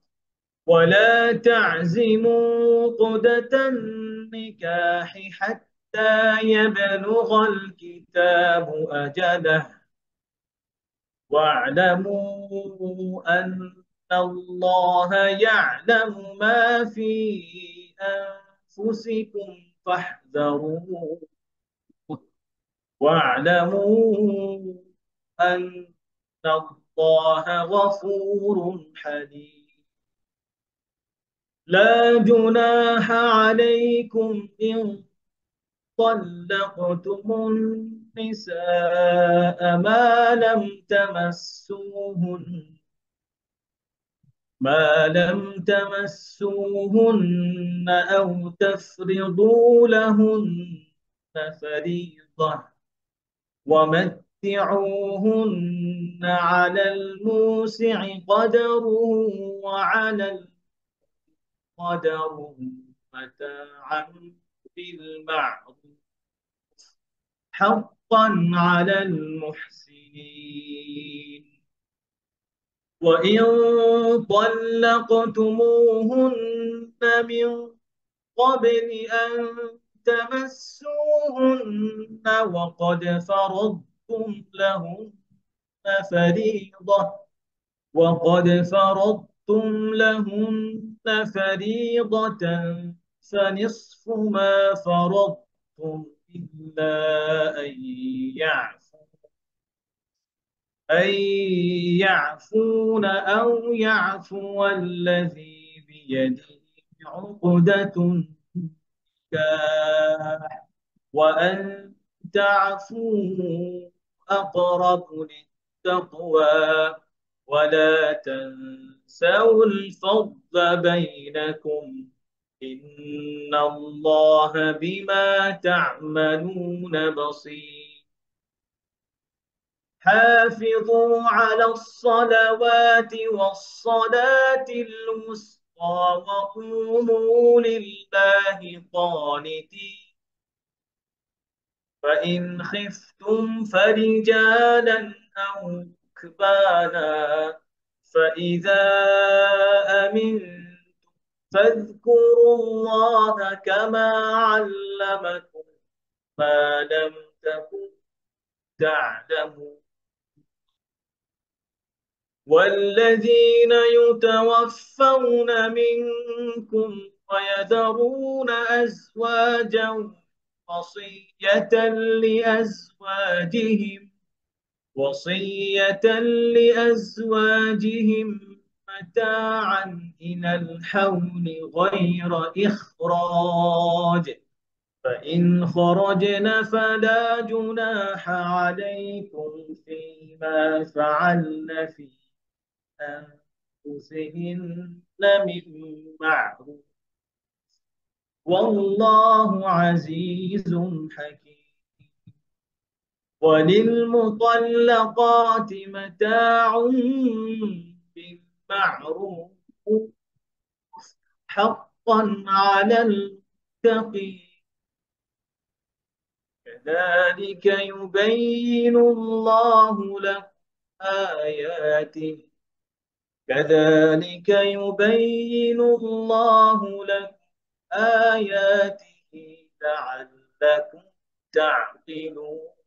[SPEAKER 2] ولا تعزموا عقدة النكاح حتى يبلغ الكتاب أجله، واعلموا أن الله يعلم ما في أنفسكم فاحذروه، واعلموا أن الله غفور حليم. لا جناح عليكم إن طلقتم النساء ما لم تمسوهن أو تفرضوا لهن فريضة، ومتعوهن على الموسع قدره وعلى القدر متاعا بالمعروف حقا على المحسنين. وإن طلقتموهن من قبل أن تمسوهن وقد فرضتم لهن فريضة فنصف ما فرضتم إلا أن يعفون أو يعفو الذي بيده عقدة النكاح وأن تعفوا أقرب للتقوى ولا تنسوا الفضل بينكم إن الله بما تعملون بصير. حافظوا على الصلوات والصلاة الوسطى وقوموا لله قانتين. فإن خفتم فرجالا أو ركبانا فإذا أمنتم فاذكروا الله كما علمكم ما لم تكونوا تعلمون. والذين يتوفون منكم ويذرون أزواجا وصية لأزواجهم متاعا إلى الحول غير إخراج فإن خرجن فلا جناح عليكم فيما فعلن في أنفسهن من معروف والله عزيز حكيم. وللمطلقات متاع بالمعروف حقا على المتقين. كذلك يبين الله لكم آياته لعلكم تعقلون.